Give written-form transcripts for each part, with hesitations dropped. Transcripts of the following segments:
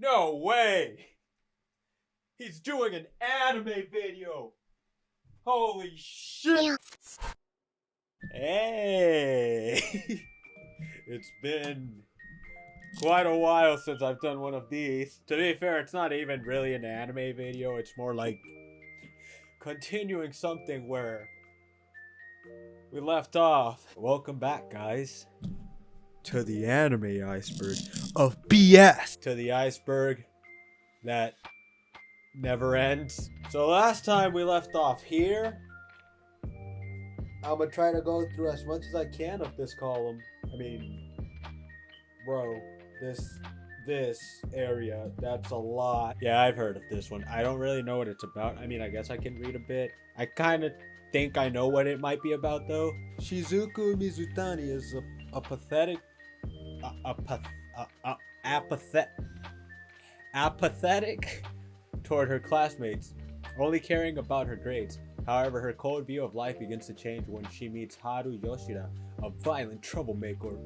No way! He's doing an anime video! Holy shit! Hey! It's been quite a while since I've done one of these. To be fair, it's not even really an anime video, it's more like continuing something where we left off. Welcome back, guys, to the anime iceberg of BS. To the iceberg that never ends. So last time we left off here. I'm gonna try to go through as much as I can of this column. I mean, bro, this area, that's a lot. Yeah, I've heard of this one. I don't really know what it's about. I mean, I guess I can read a bit. I kind of think I know what it might be about, though. Shizuku Mizutani is apathetic toward her classmates, only caring about her grades. However, her cold view of life begins to change when she meets Haru Yoshida, a violent troublemaker.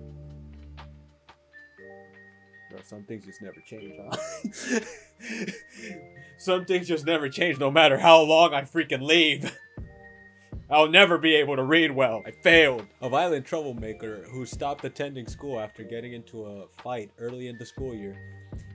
Bro, some things just never change, huh? Some things just never change no matter how long I freaking leave. I'll never be able to read well. I failed. A violent troublemaker who stopped attending school after getting into a fight early in the school year.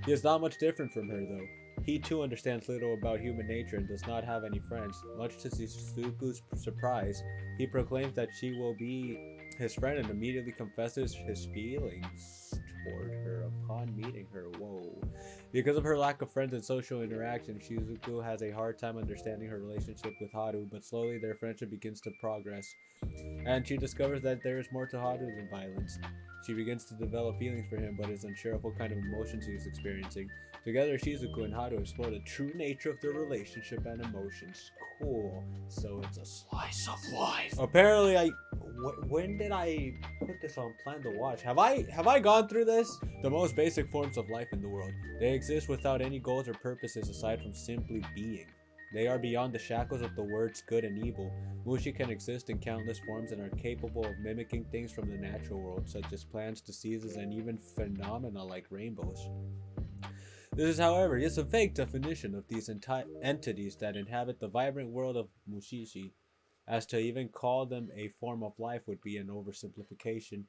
He is not much different from her, though. He too understands little about human nature and does not have any friends. Much to Shizuku's surprise, he proclaims that she will be his friend and immediately confesses his feelings toward her upon meeting her. Whoa. Because of her lack of friends and social interaction, Shizuku has a hard time understanding her relationship with Haru, but slowly their friendship begins to progress. And she discovers that there is more to Haru than violence. She begins to develop feelings for him, but is unsure of what kind of emotions he is experiencing. Together, Shizuku and Haru explore the true nature of their relationship and emotions. Cool. So it's a slice of life. Apparently, when did I put this on plan to watch? Have I gone through this? The most basic forms of life in the world. They exist without any goals or purposes aside from simply being. They are beyond the shackles of the words good and evil. Mushi can exist in countless forms and are capable of mimicking things from the natural world, such as plants, diseases, and even phenomena like rainbows. This is, however, just a vague definition of these entities that inhabit the vibrant world of Mushishi. As to even call them a form of life would be an oversimplification.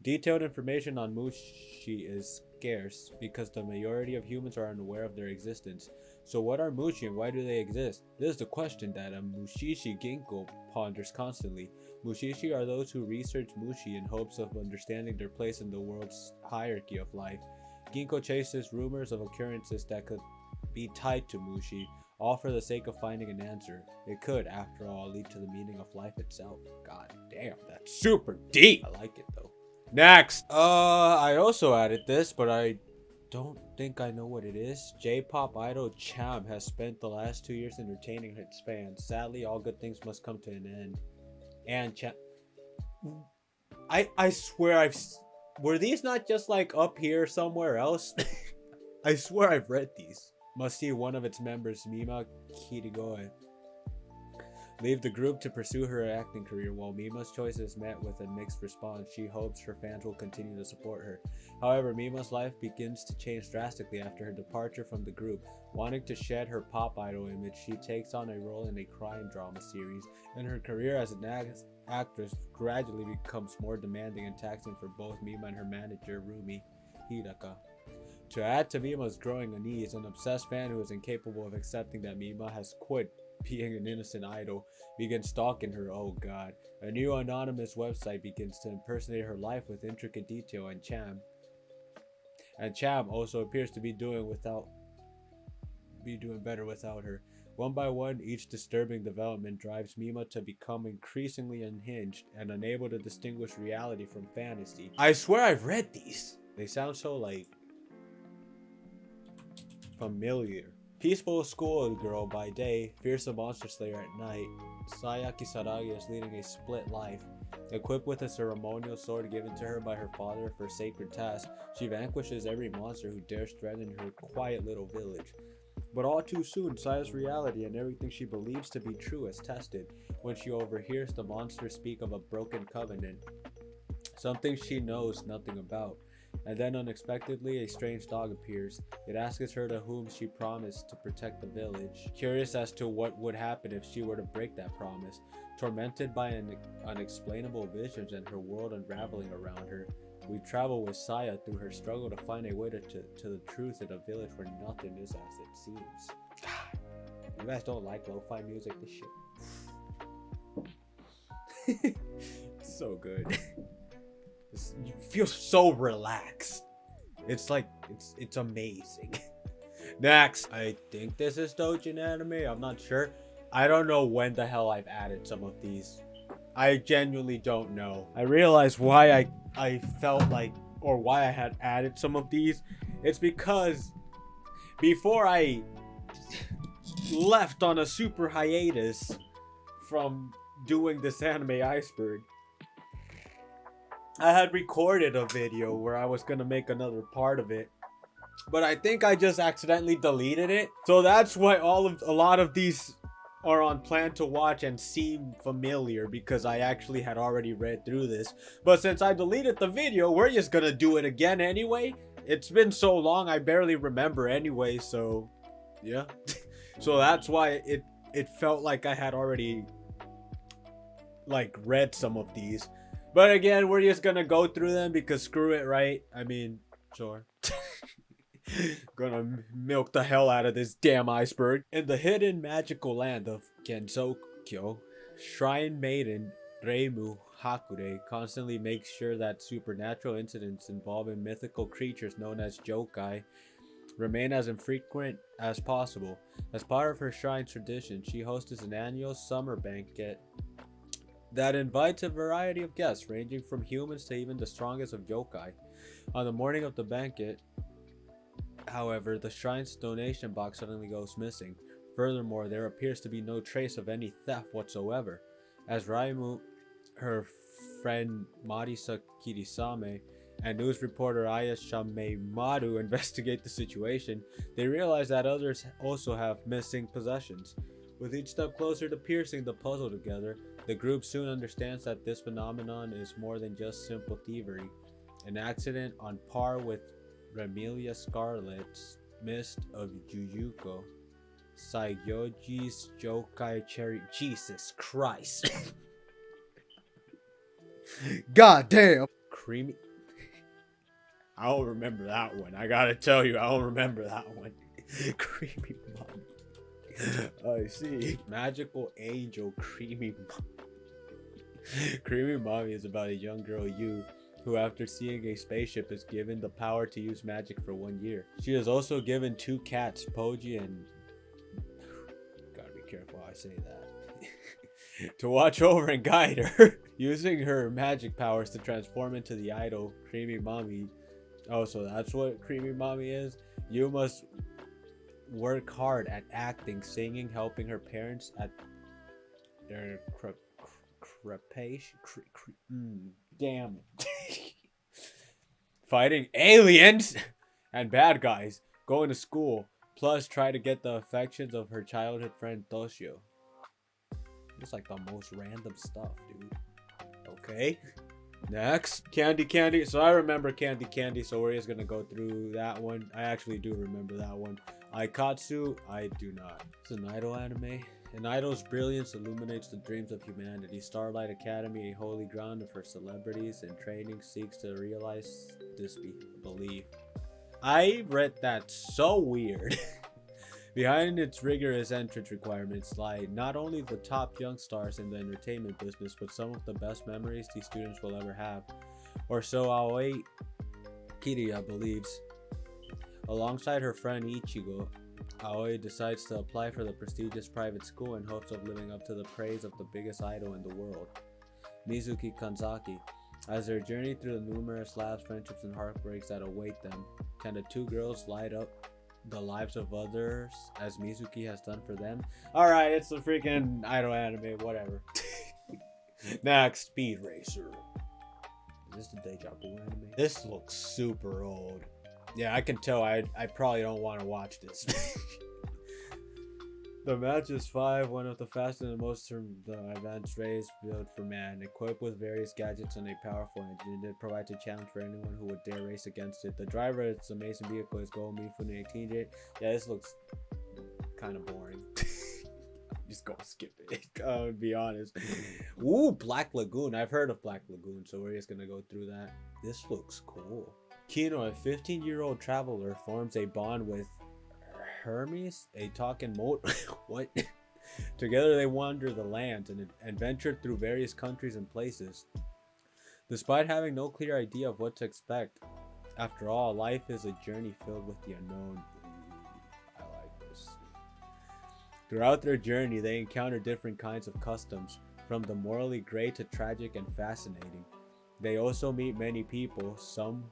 Detailed information on Mushi is scarce because the majority of humans are unaware of their existence. So what are Mushi and why do they exist? This is the question that a Mushishi Ginko ponders constantly. Mushishi are those who research Mushi in hopes of understanding their place in the world's hierarchy of life. Ginko chases rumors of occurrences that could be tied to Mushi, all for the sake of finding an answer. It could, after all, lead to the meaning of life itself. God damn, that's super deep! I like it though. Next! I also added this, but I don't think I know what it is. J-pop idol Cham has spent the last 2 years entertaining its fans. Sadly, all good things must come to an end. And Cham... I swear were these not just like up here somewhere else? I swear I've read these. Must see one of its members, Mima Kirigoe, leave the group to pursue her acting career. While Mima's choice is met with a mixed response, she hopes her fans will continue to support her. However, Mima's life begins to change drastically after her departure from the group. Wanting to shed her pop idol image, she takes on a role in a crime drama series, and her career as an actress gradually becomes more demanding and taxing for both Mima and her manager, Rumi Hidaka. To add to Mima's growing unease, an obsessed fan who is incapable of accepting that Mima has quit being an innocent idol begins stalking her. Oh god. A new anonymous website begins to impersonate her life with intricate detail, and Cham also appears to be doing better without her. One by one, each disturbing development drives Mima to become increasingly unhinged and unable to distinguish reality from fantasy. I swear I've read these. They sound so like familiar. Peaceful schoolgirl by day, fearsome monster slayer at night, Sayaki Saragi is leading a split life. Equipped with a ceremonial sword given to her by her father for sacred tasks, she vanquishes every monster who dares threaten her quiet little village. But all too soon, Saya's reality and everything she believes to be true is tested when she overhears the monsters speak of a broken covenant, something she knows nothing about. and then unexpectedly a strange dog appears. It asks her to whom she promised to protect the village, curious as to what would happen if she were to break that promise. Tormented by unexplainable visions and her world unraveling around her, we travel with Saya through her struggle to find a way to the truth in a village where nothing is as it seems. You guys don't like lo-fi music? This shit. So good. You feel so relaxed. It's like, it's amazing. Next, I think this is Dojin anime. I'm not sure. I don't know when the hell I've added some of these. I genuinely don't know. I realized why I felt like, or why I had added some of these. It's because before I left on a super hiatus from doing this anime Iceberg, I had recorded a video where I was gonna make another part of it, but I think I just accidentally deleted it. So that's why a lot of these are on plan to watch and seem familiar, because I actually had already read through this. But since I deleted the video, we're just gonna do it again anyway. It's been so long, I barely remember anyway, so yeah. So that's why it felt like I had already like read some of these. But again, we're just gonna go through them because screw it, right? I mean, sure. Gonna milk the hell out of this damn iceberg. In the hidden magical land of Gensokyo, Shrine Maiden Reimu Hakure constantly makes sure that supernatural incidents involving mythical creatures known as yokai remain as infrequent as possible. As part of her shrine tradition, she hosts an annual summer banquet that invites a variety of guests, ranging from humans to even the strongest of yokai. On the morning of the banquet, however, the shrine's donation box suddenly goes missing. Furthermore, there appears to be no trace of any theft whatsoever. As Raimu, her friend Marisa Kirisame, and news reporter Aya Shamemaru investigate the situation, they realize that others also have missing possessions. With each step closer to piecing the puzzle together, the group soon understands that this phenomenon is more than just simple thievery. An accident on par with Remelia Scarlet's Mist of Jujutsu, Saigyoji's Jokai Cherry. Jesus Christ. God damn. Creamy. I don't remember that one. I gotta tell you, I don't remember that one. Creamy Mommy. I see. Magical Angel Creamy Mommy. Creamy Mommy is about a young girl, Yu, who after seeing a spaceship is given the power to use magic for 1 year. She is also given 2 cats, Poji and... Gotta be careful how I say that. To watch over and guide her. Using her magic powers to transform into the idol, Creamy Mommy. Oh, so that's what Creamy Mommy is? You must work hard at acting, singing, helping her parents at their damn. Fighting aliens and bad guys, going to school, plus try to get the affections of her childhood friend Toshio. It's like the most random stuff, dude. Okay. Next, Candy. So I remember Candy, so we're just gonna go through that one. I actually do remember that one. Aikatsu, I do not. It's an idol anime. An idol's brilliance illuminates the dreams of humanity. Starlight Academy, a holy ground for celebrities and training, seeks to realize this belief. I read that so weird. Behind its rigorous entrance requirements lie not only the top young stars in the entertainment business, but some of the best memories these students will ever have. Or so Aoi Kiriya believes. Alongside her friend Ichigo, Aoi decides to apply for the prestigious private school in hopes of living up to the praise of the biggest idol in the world, Mizuki Kanzaki. As their journey through the numerous laughs, friendships, and heartbreaks that await them, can the two girls light up the lives of others as Mizuki has done for them? Alright, it's a freaking idol anime, whatever. Next, Speed Racer. Is this the Deja Vu anime? This looks super old. Yeah, I can tell I probably don't want to watch this. The Match is 5, one of the fastest and most advanced rays built for man, equipped with various gadgets and a powerful engine. It provides a challenge for anyone who would dare race against it. The driver of its amazing vehicle is Go Mifune 18J. Yeah, this looks kind of boring. Just go skip it. To be honest. Ooh, Black Lagoon. I've heard of Black Lagoon, so we're just gonna go through that. This looks cool. Kino, a 15-year-old traveler, forms a bond with Hermes, a talking moat. What? Together they wander the lands and adventure through various countries and places. Despite having no clear idea of what to expect, after all, life is a journey filled with the unknown. I like this. Throughout their journey, they encounter different kinds of customs, from the morally gray to tragic and fascinating. They also meet many people, some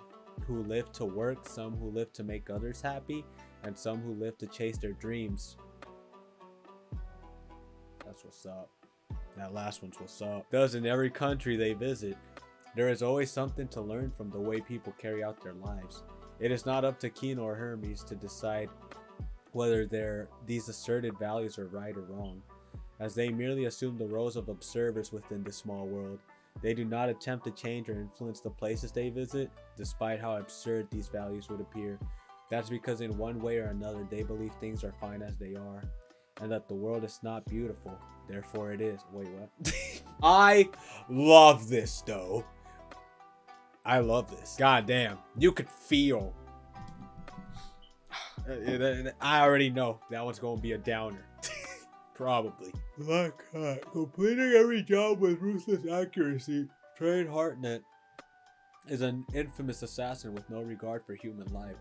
who live to work, some who live to make others happy, and some who live to chase their dreams. That's what's up. That last one's what's up. Thus, in every country they visit, there is always something to learn from the way people carry out their lives. It is not up to Kino or Hermes to decide whether these asserted values are right or wrong, as they merely assume the roles of observers within this small world. They do not attempt to change or influence the places they visit, despite how absurd these values would appear. That's because in one way or another they believe things are fine as they are, and that the world is not beautiful, therefore it is. Wait, what? I love this though. I love this. God damn. You could feel. I already know that one's gonna be a downer. Probably. Black Cat, completing every job with ruthless accuracy. Trade Hartnett is an infamous assassin with no regard for human life.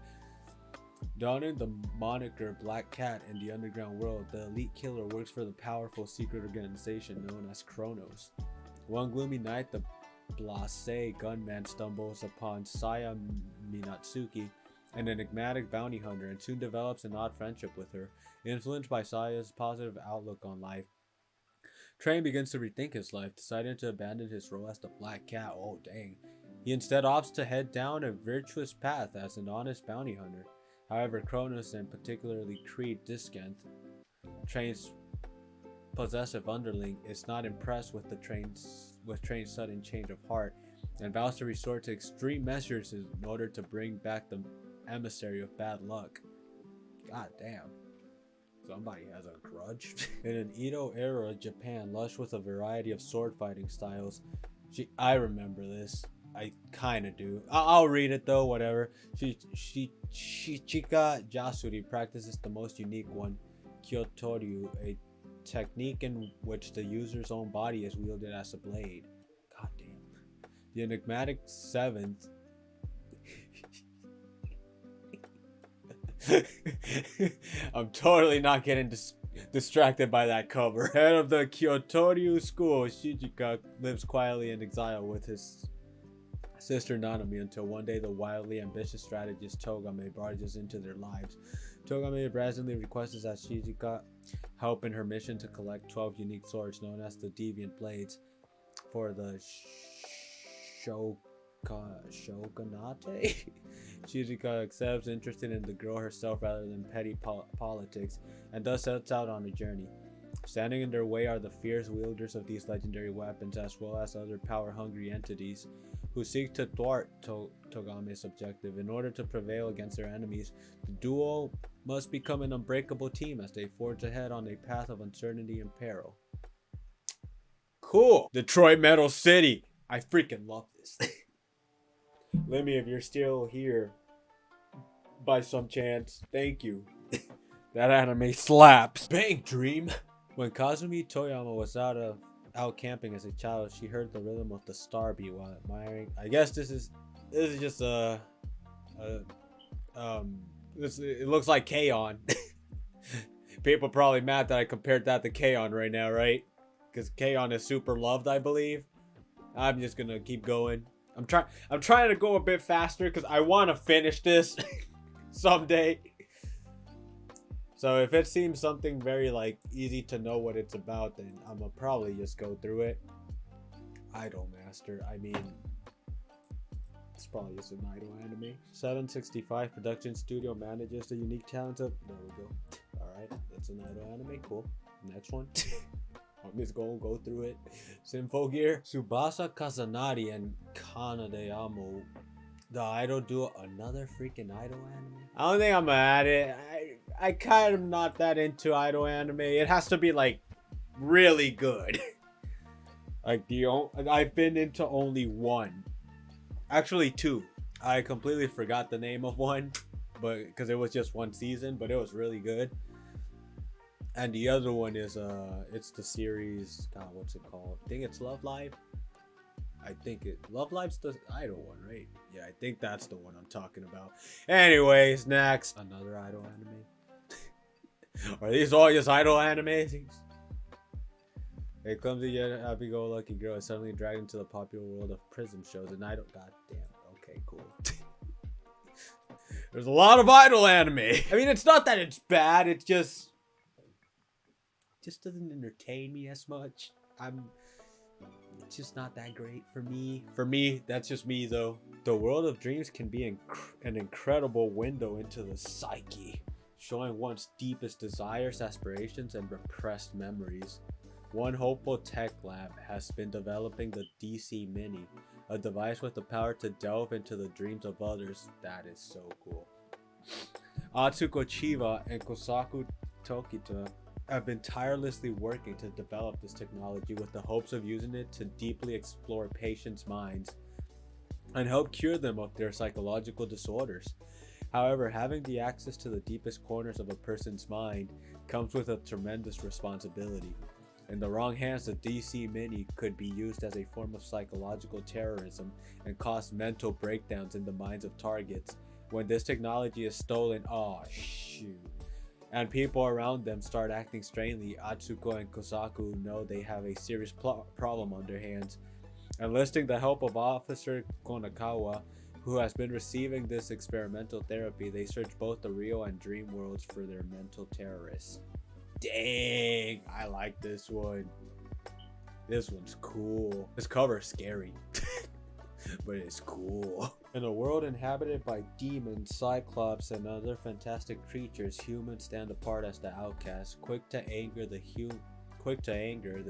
Donning the moniker Black Cat in the underground world, the elite killer works for the powerful secret organization known as Kronos. One gloomy night, the blasé gunman stumbles upon Saya Minatsuki, an enigmatic bounty hunter, and soon develops an odd friendship with her. Influenced by Saya's positive outlook on life, Train begins to rethink his life, deciding to abandon his role as the Black Cat. Oh dang. He instead opts to head down a virtuous path as an honest bounty hunter. However, Kronos, and particularly Creed Diskanth, Train's possessive underling, is not impressed with Train's sudden change of heart, and vows to resort to extreme measures in order to bring back the emissary of bad luck. God damn. Somebody has a grudge. In an Edo era Japan, lush with a variety of sword fighting styles. I remember this. I kind of do. I'll read it though, whatever. Shichika Jasuri practices the most unique one, Kyotoryu, a technique in which the user's own body is wielded as a blade. God damn. The enigmatic seventh. I'm totally not getting distracted by that cover. Head of the Kyotoryu school, Shichika lives quietly in exile with his sister Nanami until one day the wildly ambitious strategist Togame barges into their lives. Togame brazenly requests that Shichika help in her mission to collect 12 unique swords known as the Deviant Blades for the Shogunate. Shichika accepts, interested in the girl herself rather than petty politics, and thus sets out on a journey. Standing in their way are the fierce wielders of these legendary weapons, as well as other power-hungry entities who seek to thwart Togame's objective. In order to prevail against their enemies, the duo must become an unbreakable team as they forge ahead on a path of uncertainty and peril. Cool! Detroit Metal City! I freaking love this. Lemmy, if you're still here by some chance, thank you. That anime slaps. Bang, dream! When Kazumi Toyama was out camping as a child, she heard the rhythm of the star beat while admiring. I guess this is just it looks like K-On! People probably mad that I compared that to K-On! Right now, right? Because K-On! Is super loved, I believe. I'm just gonna keep going. I'm trying to go a bit faster because I want to finish this someday. So if it seems something very like easy to know what it's about, then I'm gonna probably just go through it. Idolmaster. I mean, it's probably just an idol anime. 765 production studio manages the unique talent of. There we go. All Alright, that's an idol anime. Cool. Next one. I'm just gonna go through it. Sinful Gear. Tsubasa Kazanari and Kanade Amo. The idol duo. Another freaking idol anime? I don't think I'm gonna add it. I kind of not that into idol anime. It has to be like really good. Like I've been into only one. Actually two. I completely forgot the name of one, but because it was just one season, but it was really good. And the other one is it's the series, God, what's it called? I think it's Love Live. Love Live's the idol one, right? Yeah, I think that's the one I'm talking about. Anyways, next, another idol anime. Are these all just idol animes? A clumsy yet happy-go-lucky girl is suddenly dragged into the popular world of prism shows and idol. God damn. Okay, cool. There's a lot of idol anime. I mean, it's not that it's bad. It just doesn't entertain me as much. It's just not that great for me. For me, that's just me though. The world of dreams can be an incredible window into the psyche, showing one's deepest desires, aspirations, and repressed memories. One hopeful tech lab has been developing the DC Mini, a device with the power to delve into the dreams of others. That is so cool. Atsuko Chiba and Kosaku Tokita have been tirelessly working to develop this technology with the hopes of using it to deeply explore patients' minds and help cure them of their psychological disorders. However, having the access to the deepest corners of a person's mind comes with a tremendous responsibility. In the wrong hands, the DC Mini could be used as a form of psychological terrorism and cause mental breakdowns in the minds of targets. When this technology is stolen, and people around them start acting strangely, Atsuko and Kosaku know they have a serious problem on their hands. Enlisting the help of Officer Konakawa, who has been receiving this experimental therapy, they search both the real and dream worlds for their mental terrorists. Dang, I like this one. This one's cool. This cover is scary, but it's cool. In a world inhabited by demons, cyclops, and other fantastic creatures, humans stand apart as the outcasts, quick to anger, the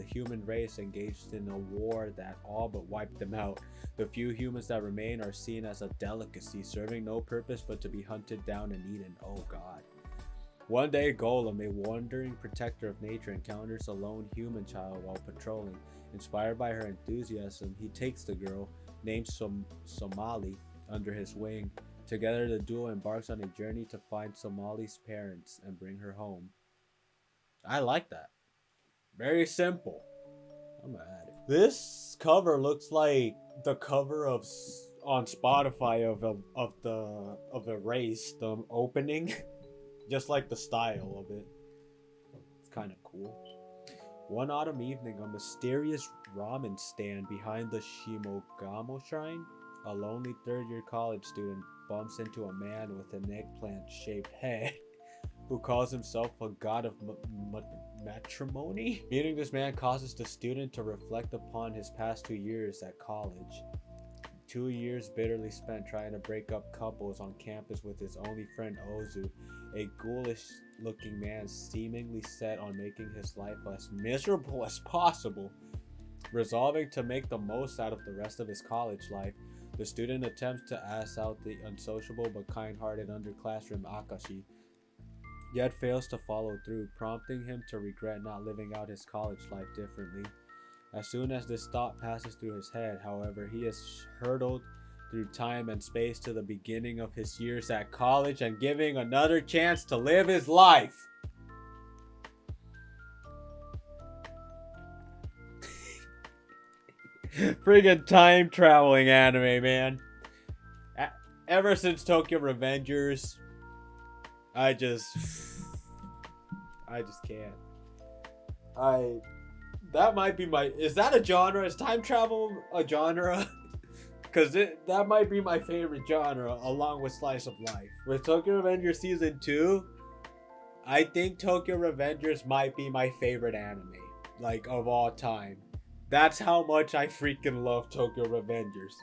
human race engaged in a war that all but wiped them out. The few humans that remain are seen as a delicacy, serving no purpose but to be hunted down and eaten. Oh god. One day, Golem, a wandering protector of nature, encounters a lone human child while patrolling. Inspired by her enthusiasm, he takes the girl, named Somali, under his wing. Together, the duo embarks on a journey to find Somali's parents and bring her home. I like that. Very simple. I'm gonna add it. This cover looks like the cover of on Spotify of the race, the opening. Just like the style of it. It's kind of cool. One autumn evening, a mysterious ramen stand behind the Shimogamo Shrine, a lonely third-year college student bumps into a man with an eggplant-shaped head who calls himself a god of matrimony. Meeting this man causes the student to reflect upon his past 2 years at college. 2 years bitterly spent trying to break up couples on campus with his only friend Ozu, a ghoulish-looking man seemingly set on making his life as miserable as possible. Resolving to make the most out of the rest of his college life, the student attempts to ask out the unsociable but kind-hearted underclassroom Akashi, yet fails to follow through, prompting him to regret not living out his college life differently. As soon as this thought passes through his head, however, he is hurtled through time and space to the beginning of his years at college and giving another chance to live his life. Friggin' time traveling anime, man. Ever since Tokyo Revengers, I just can't. That might be my... Is that a genre? Is time travel a genre? Because that might be my favorite genre, along with Slice of Life. With Tokyo Revengers Season 2, I think Tokyo Revengers might be my favorite anime, like, of all time. That's how much I freaking love Tokyo Revengers.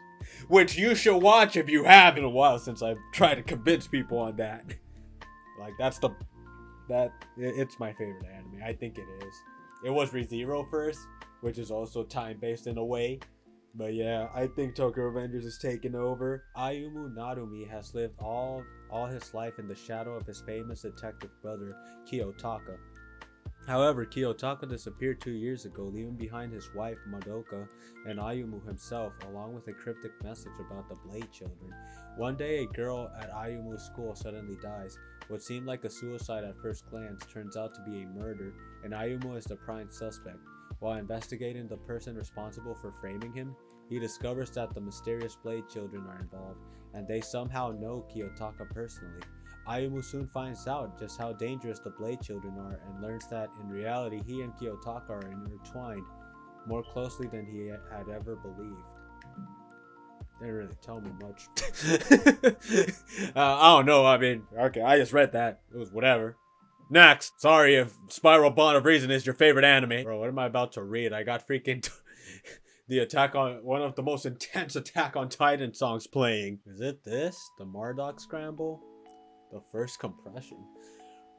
Which you should watch if you have. In a while since I've tried to convince people on that. Like, that's the It's my favorite anime. I think it is. It was ReZero first, which is also time-based in a way. But yeah, I think Tokyo Revengers is taking over. Ayumu Narumi has lived all his life in the shadow of his famous detective brother, Kiyotaka. However, Kiyotaka disappeared 2 years ago, leaving behind his wife, Madoka, and Ayumu himself, along with a cryptic message about the Blade Children. One day, a girl at Ayumu's school suddenly dies. What seemed like a suicide at first glance turns out to be a murder, and Ayumu is the prime suspect. While investigating the person responsible for framing him, he discovers that the mysterious Blade Children are involved, and they somehow know Kiyotaka personally. Ayumu soon finds out just how dangerous the Blade Children are and learns that in reality he and Kiyotaka are intertwined more closely than he had ever believed. Didn't really tell me much. I don't know, I mean, okay, I just read that. It was whatever. Next! Sorry if Spiral Bond of Reason is your favorite anime. Bro, what am I about to read? I got freaking one of the most intense Attack on Titan songs playing. Is it this? The Marduk Scramble? The First Compression.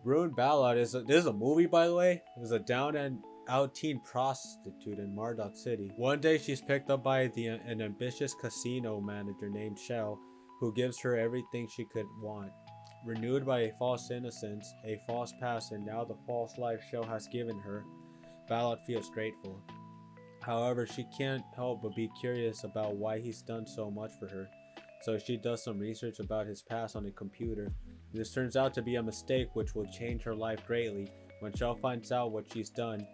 Brune Ballad this is a movie, by the way. It was a down and out teen prostitute in Marduk City. One day she's picked up by an ambitious casino manager named Shell, who gives her everything she could want. Renewed by a false innocence, a false past, and now the false life Shell has given her, Ballad feels grateful. However, she can't help but be curious about why he's done so much for her. So she does some research about his past on a computer. This turns out to be a mistake which will change her life greatly. When Shell finds out what she's done,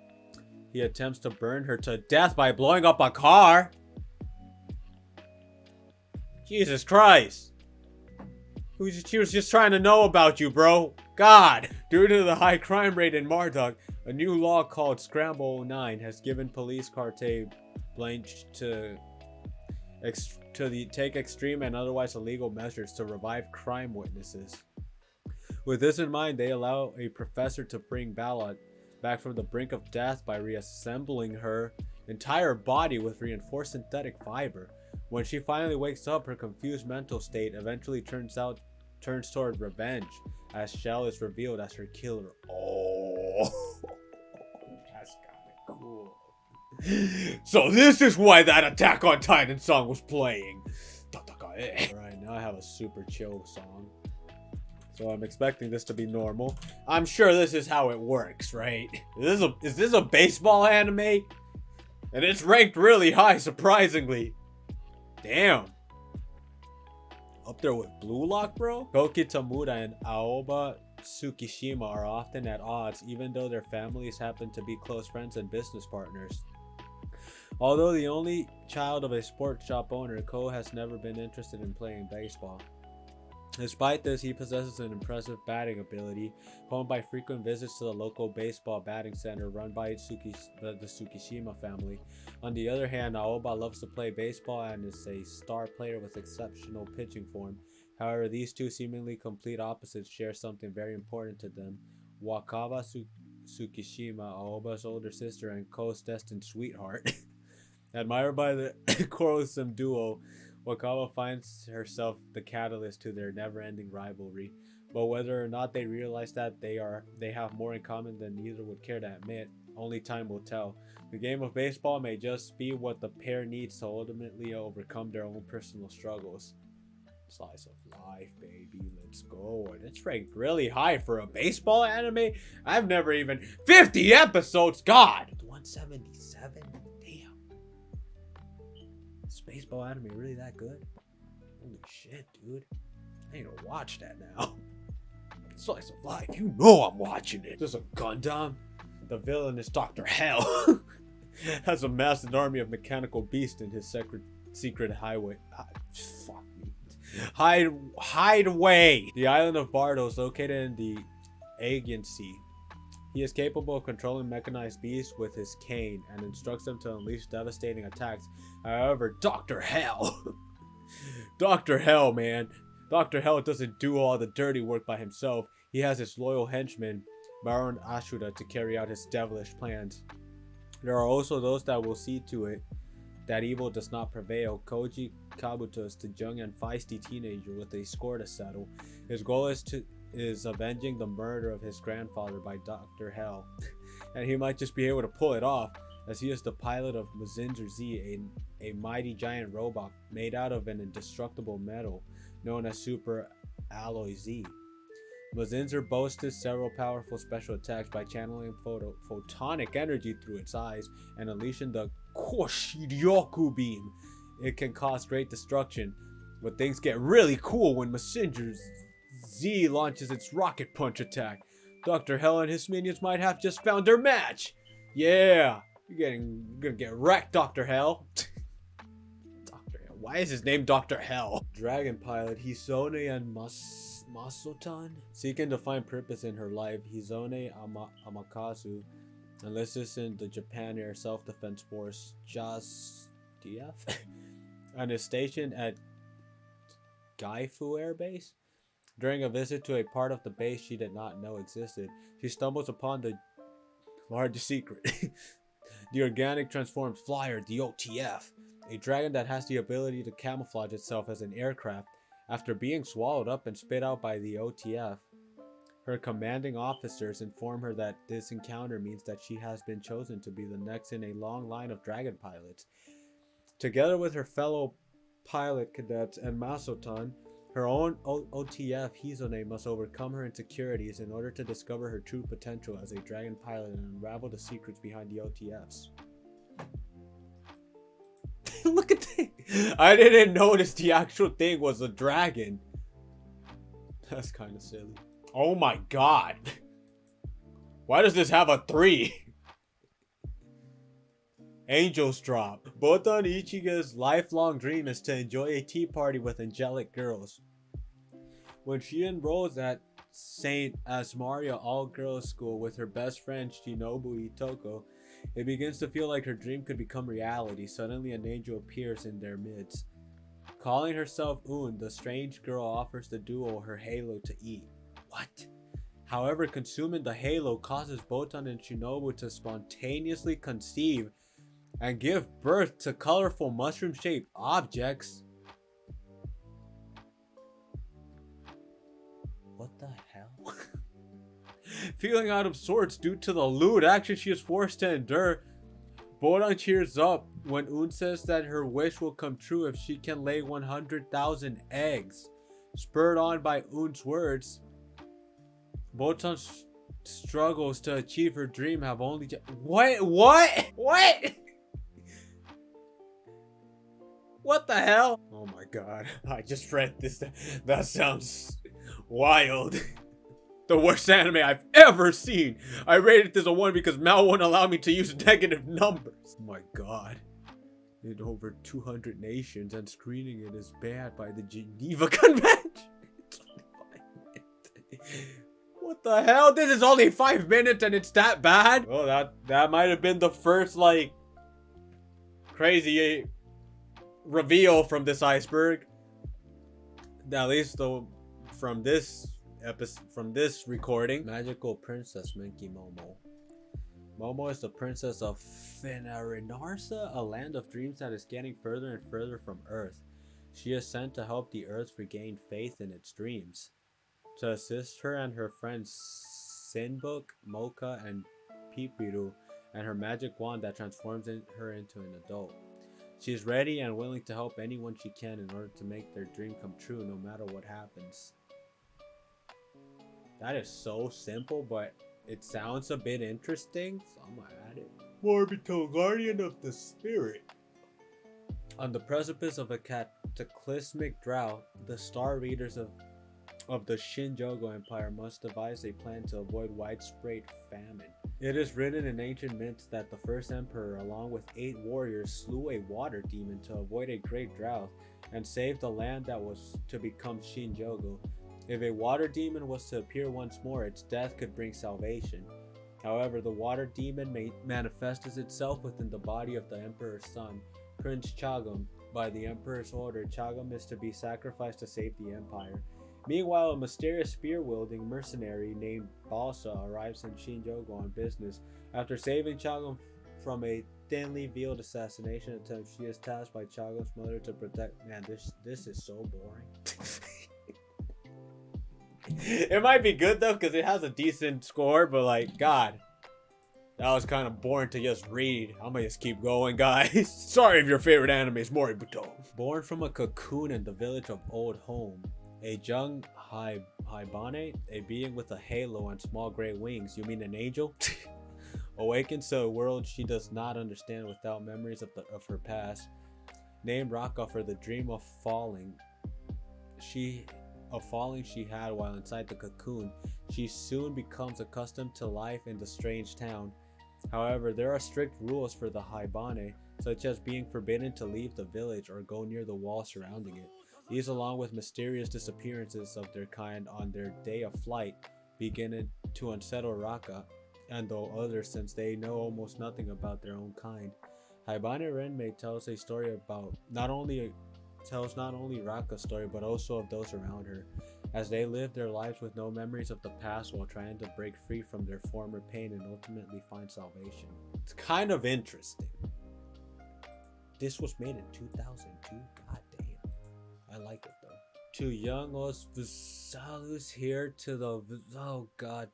he attempts to burn her to death by blowing up a car. Jesus Christ. She was just trying to know about you, bro. God. Due to the high crime rate in Marduk, a new law called Scramble 09 has given police carte blanche to take extreme and otherwise illegal measures to revive crime witnesses. With this in mind, they allow a professor to bring Ballad back from the brink of death by reassembling her entire body with reinforced synthetic fiber. When she finally wakes up, her confused mental state eventually turns toward revenge, as Shell is revealed as her killer. Oh, that's kinda cool. So this is why that Attack on Titan song was playing. Alright, now I have a super chill song. So I'm expecting this to be normal. I'm sure this is how it works, right? Is this a baseball anime? And it's ranked really high, surprisingly. Damn. Up there with Blue Lock, bro? Koki Tamura and Aoba Tsukishima are often at odds, even though their families happen to be close friends and business partners. Although the only child of a sports shop owner, Ko has never been interested in playing baseball. Despite this, he possesses an impressive batting ability, honed by frequent visits to the local baseball batting center run by the Tsukishima family. On the other hand, Aoba loves to play baseball and is a star player with exceptional pitching form. However, these two seemingly complete opposites share something very important to them. Wakaba Tsukishima, Aoba's older sister and Ko's destined sweetheart. Admired by the quarrelsome duo, Wakaba finds herself the catalyst to their never-ending rivalry. But whether or not they realize that they have more in common than neither would care to admit, only time will tell. The game of baseball may just be what the pair needs to ultimately overcome their own personal struggles. Slice of life, baby, let's go. And it's ranked really high for a baseball anime. I've never even 50 episodes. God, 177. Baseball anime really that good? Holy shit, dude. I need to watch that now. Slice of life, you know I'm watching it. There's a Gundam. The villain is Dr. Hell. Has amassed an army of mechanical beasts in his secret hideaway. Hideaway. The island of Bardo is located in the Aegean Sea. He is capable of controlling mechanized beasts with his cane and instructs them to unleash devastating attacks. However, Dr. Hell. Dr. Hell, man. Dr. Hell doesn't do all the dirty work by himself. He has his loyal henchman, Baron Ashuda, to carry out his devilish plans. There are also those that will see to it that evil does not prevail. Koji Kabuto is the young and feisty teenager with a score to settle. His goal is is avenging the murder of his grandfather by Dr. Hell, and he might just be able to pull it off, as he is the pilot of Mazinger Z, a mighty giant robot made out of an indestructible metal known as Super Alloy Z. Mazinger boasted several powerful special attacks by channeling photonic energy through its eyes and unleashing the Koshiryoku beam. It can cause great destruction, but things get really cool when Mazinger Z launches its rocket punch attack. Dr. Hell and his minions might have just found their match. Yeah, you're gonna get wrecked, Dr. Hell. Dr. Hell. Why is his name Dr. Hell? Dragon pilot Hisone and Masotan. Seeking to find purpose in her life, Hisone Amakazu enlists in the Japan Air Self-Defense Force JASDF and is stationed at Gaifu Air Base. During a visit to a part of the base she did not know existed, she stumbles upon the largest secret. The Organic Transformed Flyer, the OTF, a dragon that has the ability to camouflage itself as an aircraft after being swallowed up and spit out by the OTF. Her commanding officers inform her that this encounter means that she has been chosen to be the next in a long line of dragon pilots. Together with her fellow pilot cadets and Masotan, her own OTF Hisone must overcome her insecurities in order to discover her true potential as a dragon pilot and unravel the secrets behind the OTFs. Look at that! I didn't notice the actual thing was a dragon. That's kind of silly. Oh my god. Why does this have a 3? Angels drop. Botan Ichiga's lifelong dream is to enjoy a tea party with angelic girls. When she enrolls at St. Asmaria all-girls school with her best friend Shinobu Itoko, it begins to feel like her dream could become reality. Suddenly an angel appears in their midst. Calling herself Un, the strange girl offers the duo her halo to eat. What? However, consuming the halo causes Botan and Shinobu to spontaneously conceive and give birth to colorful mushroom-shaped objects. What the hell? Feeling out of sorts due to the lewd action she is forced to endure, Botan cheers up when Un says that her wish will come true if she can lay 100,000 eggs. Spurred on by Un's words, Botan struggles to achieve her dream have only What? What the hell? Oh my god, I just read this. That sounds wild. The worst anime I've ever seen. I rated this a 1 because Mal won't allow me to use negative numbers. Oh my god. In over 200 nations, and screening it is banned by the Geneva Convention. What the hell? This is only 5 minutes and it's that bad? Well, that might have been the first, like, crazy reveal from this iceberg. At least though, from this recording. Magical Princess Minky Momo. Momo is the princess of Finarinarsa, a land of dreams that is getting further and further from Earth. She is sent to help the Earth regain faith in its dreams. To assist her and her friends Sinbuk, Mocha, and Pipiru, and her magic wand that transforms her into an adult. She is ready and willing to help anyone she can in order to make their dream come true no matter what happens. That is so simple, but it sounds a bit interesting, so I'm gonna add it. Morbito, guardian of the spirit. On the precipice of a cataclysmic drought, the star readers of the Shinjogo Empire must devise a plan to avoid widespread famine. It is written in ancient myths that the first emperor, along with 8 warriors, slew a water demon to avoid a great drought and save the land that was to become Shinjogo. If a water demon was to appear once more, its death could bring salvation. However, the water demon manifests itself within the body of the emperor's son, Prince Chagam. By the emperor's order, Chagam is to be sacrificed to save the empire. Meanwhile, a mysterious spear-wielding mercenary named Balsa arrives in Shinjogo on business. After saving Chagam from a thinly veiled assassination attempt, she is tasked by Chagam's mother to protect. Man, this is so boring. It might be good though, because it has a decent score, but like, God, that was kind of boring to just read. I'm gonna just keep going, guys. Sorry if your favorite anime is Moributo. Born from a cocoon in the village of Old Home, a young Hibane, a being with a halo and small gray wings. You mean an angel? Awakens to a world she does not understand without memories of her past. Named Raka for the dream of falling she had while inside the cocoon. She soon becomes accustomed to life in the strange town. However, there are strict rules for the Haibane, such as being forbidden to leave the village or go near the wall surrounding it. These, along with mysterious disappearances of their kind on their day of flight, begin to unsettle Raka and the others, since they know almost nothing about their own kind. Haibane Renmei tells not only Raka's story, but also of those around her, as they live their lives with no memories of the past while trying to break free from their former pain and ultimately find salvation. It's kind of interesting. This was made in 2002. God damn. I like it though. To young Os Vasalus here to the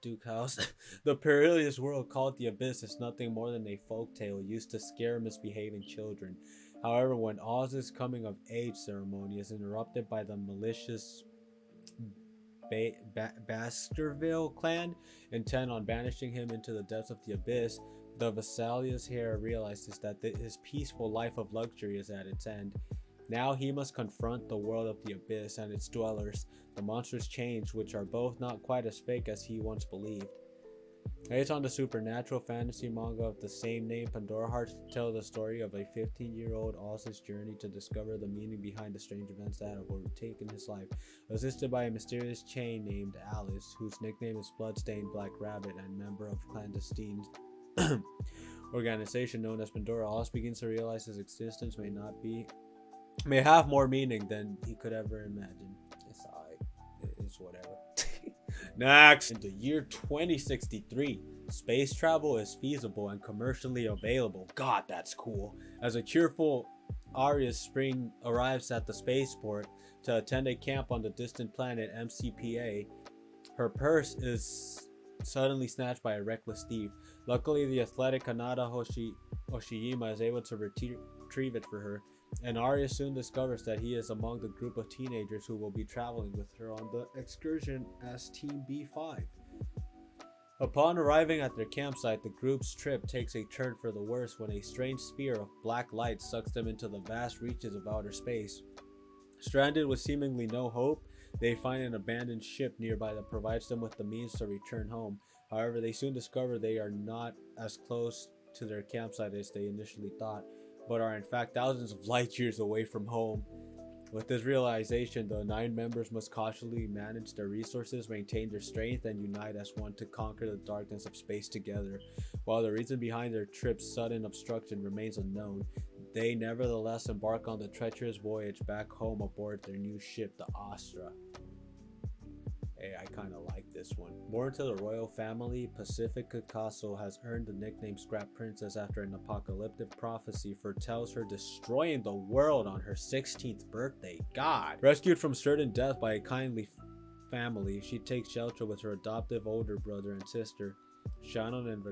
Duke House. The perilous world called the Abyss is nothing more than a folktale used to scare misbehaving children. However, when Oz's coming of age ceremony is interrupted by the malicious Baskerville clan, intent on banishing him into the depths of the abyss, the Vesalius here realizes that his peaceful life of luxury is at its end. Now he must confront the world of the abyss and its dwellers, the monstrous change, which are both not quite as fake as he once believed. Based on the supernatural fantasy manga of the same name, Pandora Hearts tell the story of a 15-year-old Oz's journey to discover the meaning behind the strange events that have overtaken his life, assisted by a mysterious chain named Alice, whose nickname is Bloodstained Black Rabbit and member of clandestine organization known as Pandora. Oz begins to realize his existence may have more meaning than he could ever imagine. It's alright. It's whatever. Next. In the year 2063, space travel is feasible and commercially available. God, that's cool. As a cheerful Arius Spring arrives at the spaceport to attend a camp on the distant planet MCPA, her purse is suddenly snatched by a reckless thief. Luckily, the athletic Kanada Hoshiyama is able to retrieve it for her, and Arya soon discovers that he is among the group of teenagers who will be traveling with her on the excursion as Team B5. Upon arriving at their campsite, the group's trip takes a turn for the worse when a strange spear of black light sucks them into the vast reaches of outer space. Stranded with seemingly no hope, they find an abandoned ship nearby that provides them with the means to return home. However, they soon discover they are not as close to their campsite as they initially thought, but are in fact thousands of light years away from home. With this realization, the 9 members must cautiously manage their resources, maintain their strength, and unite as one to conquer the darkness of space together. While the reason behind their trip's sudden obstruction remains unknown, they nevertheless embark on the treacherous voyage back home aboard their new ship, the Astra. Hey, I kind of like this one. Born to the royal family, Pacifica Castle has earned the nickname Scrap Princess after an apocalyptic prophecy foretells her destroying the world on her 16th birthday. God! Rescued from certain death by a kindly family, she takes shelter with her adoptive older brother and sister, Shannon and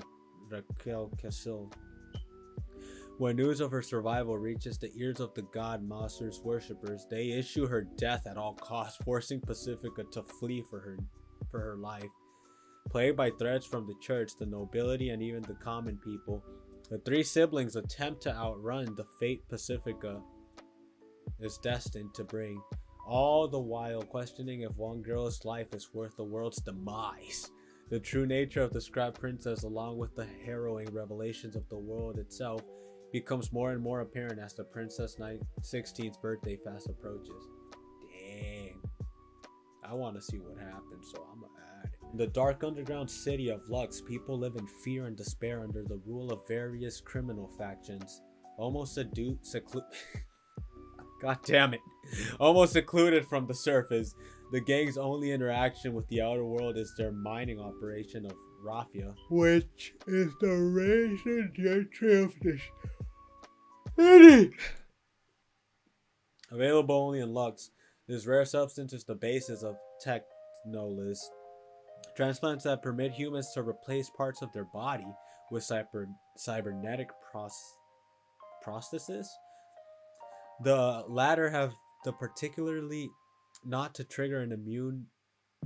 Raquel Casil. When news of her survival reaches the ears of the god Master's worshippers, they issue her death at all costs, forcing Pacifica to flee for her life. Plagued by threats from the church, the nobility, and even the common people, the 3 siblings attempt to outrun the fate Pacifica is destined to bring, all the while questioning if one girl's life is worth the world's demise. The true nature of the Scrap Princess, along with the harrowing revelations of the world itself, becomes more and more apparent as the princess' 16th birthday fast approaches. Dang. I want to see what happens, so I'm gonna add it. In the dark underground city of Lux, people live in fear and despair under the rule of various criminal factions. Almost God damn it. Almost secluded from the surface, the gang's only interaction with the outer world is their mining operation of raffia, which is the raison d'etre of the city. Available only in Lux, this rare substance is the basis of no list. Transplants that permit humans to replace parts of their body with cybernetic prostheses. The latter have the particularly not to trigger an immune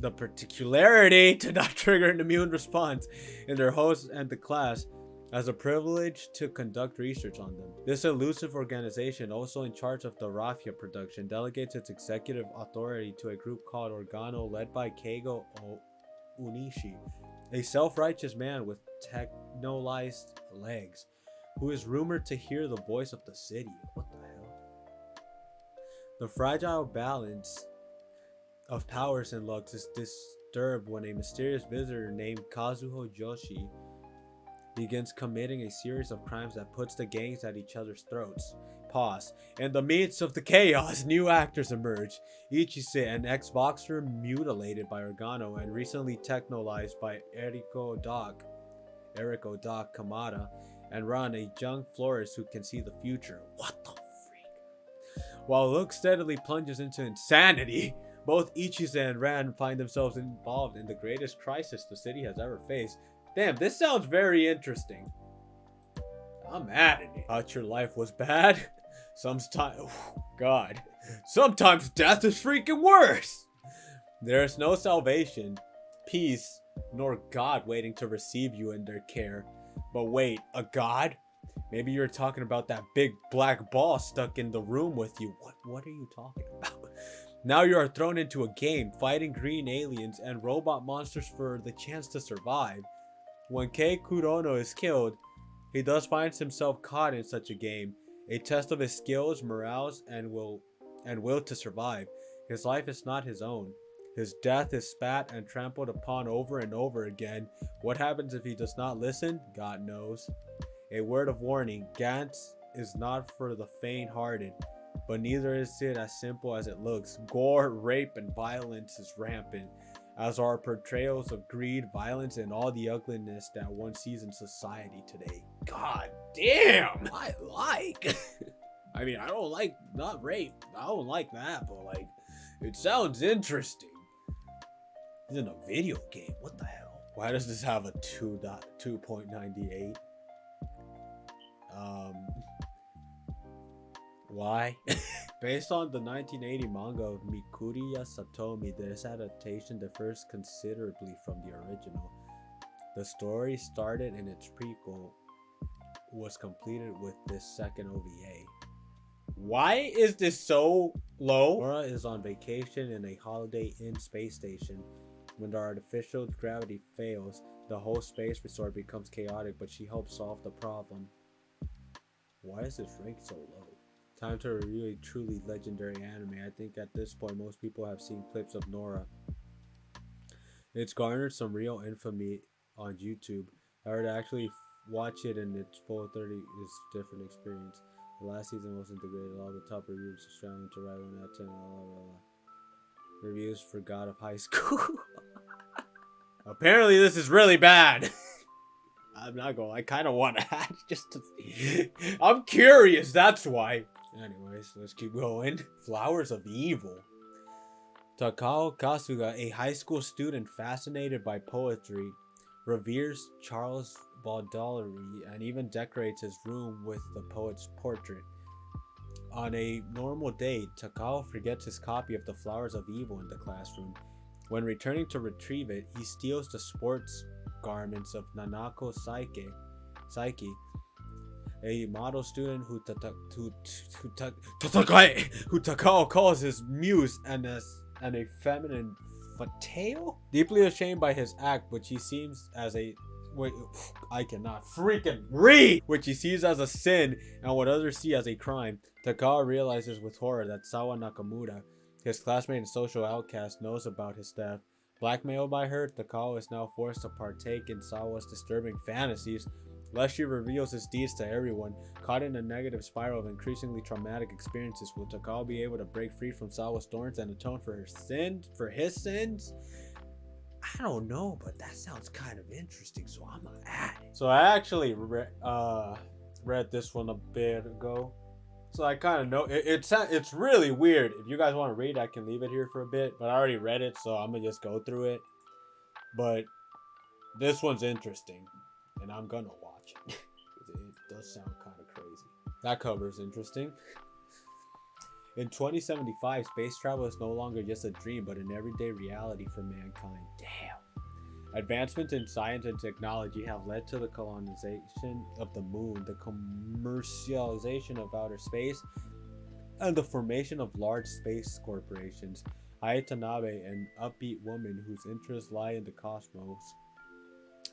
the particularity to not trigger an immune response in their host and the class as a privilege to conduct research on them. This elusive organization, also in charge of the raffia production, delegates its executive authority to a group called Organo led by Keigo Unishi, a self-righteous man with technolized legs, who is rumored to hear the voice of the city. What the hell? The fragile balance of powers and lux is disturbed when a mysterious visitor named Kazuho Joshi begins committing a series of crimes that puts the gangs at each other's throats. Pause. In the midst of the chaos, new actors emerge. Ichise, an ex-boxer mutilated by Organo and recently technolized by Eriko Doc Kamada, and Ran, a young florist who can see the future. What the freak? While Luke steadily plunges into insanity, both Ichise and Ran find themselves involved in the greatest crisis the city has ever faced. Damn, this sounds very interesting. I'm at it. Thought your life was bad? Sometimes, God. Sometimes death is freaking worse. There is no salvation, peace, nor God waiting to receive you in their care. But wait, a God? Maybe you're talking about that big black ball stuck in the room with you. What are you talking about? Now you are thrown into a game, fighting green aliens and robot monsters for the chance to survive. When Kei Kurono is killed, he thus finds himself caught in such a game, a test of his skills, morals, and will to survive. His life is not his own. His death is spat and trampled upon over and over again. What happens if he does not listen? God knows. A word of warning, Gantz is not for the faint-hearted, but neither is it as simple as it looks. Gore, rape, and violence is rampant, as are portrayals of greed, violence, and all the ugliness that one sees in society today. God damn! I mean, I don't like, not rape. I don't like that, but like, it sounds interesting. It's in a video game. What the hell? Why does this have a 2.98? Why? Based on the 1980 manga of Mikuriya Satomi, this adaptation differs considerably from the original. The story started in its prequel, was completed with this second OVA. Why is this so low? Nora is on vacation in a Holiday Inn space station. When the artificial gravity fails, the whole space resort becomes chaotic, but she helps solve the problem. Why is this ranked so low? Time to review a truly legendary anime. I think at this point most people have seen clips of Nora. It's garnered some real infamy on YouTube. However, to actually watch it in its full 30 is a different experience. The last season wasn't the greatest. All the top reviews are struggling to write 1 out of 10. Blah, blah, blah. Reviews for God of High School. Apparently this is really bad. I'm not going. I kind of want to hatch just to see. I'm curious. That's why. Anyways, let's keep going. Flowers of Evil. Takao Kasuga, a high school student fascinated by poetry, reveres Charles Baudelaire and even decorates his room with the poet's portrait. On a normal day, Takao forgets his copy of the Flowers of Evil in the classroom. When returning to retrieve it, he steals the sports garments of Nanako Saiki, a model student who Takao calls his muse and a feminine fatale. Deeply ashamed by his act, which he seems as a I cannot freaking read, which he sees as a sin and what others see as a crime, Takao realizes with horror that Sawa Nakamura, his classmate and social outcast, knows about his death. Blackmailed by her, Takao is now forced to partake in Sawa's disturbing fantasies, lest she reveals his deeds to everyone. Caught in a negative spiral of increasingly traumatic experiences, will Takao be able to break free from Sawa's thorns and atone for his sins? I don't know, but that sounds kind of interesting, so I'm gonna add it. So I actually read this one a bit ago. So I kind of know it's really weird. If you guys want to read, I can leave it here for a bit. But I already read it, so I'm gonna just go through it. But this one's interesting, and I'm gonna watch it. It does sound kind of crazy. That cover is interesting. In 2075, space travel is no longer just a dream, but an everyday reality for mankind. Damn. Advancements in science and technology have led to the colonization of the moon, the commercialization of outer space, and the formation of large space corporations. Ai Tanabe, an upbeat woman whose interests lie in the cosmos,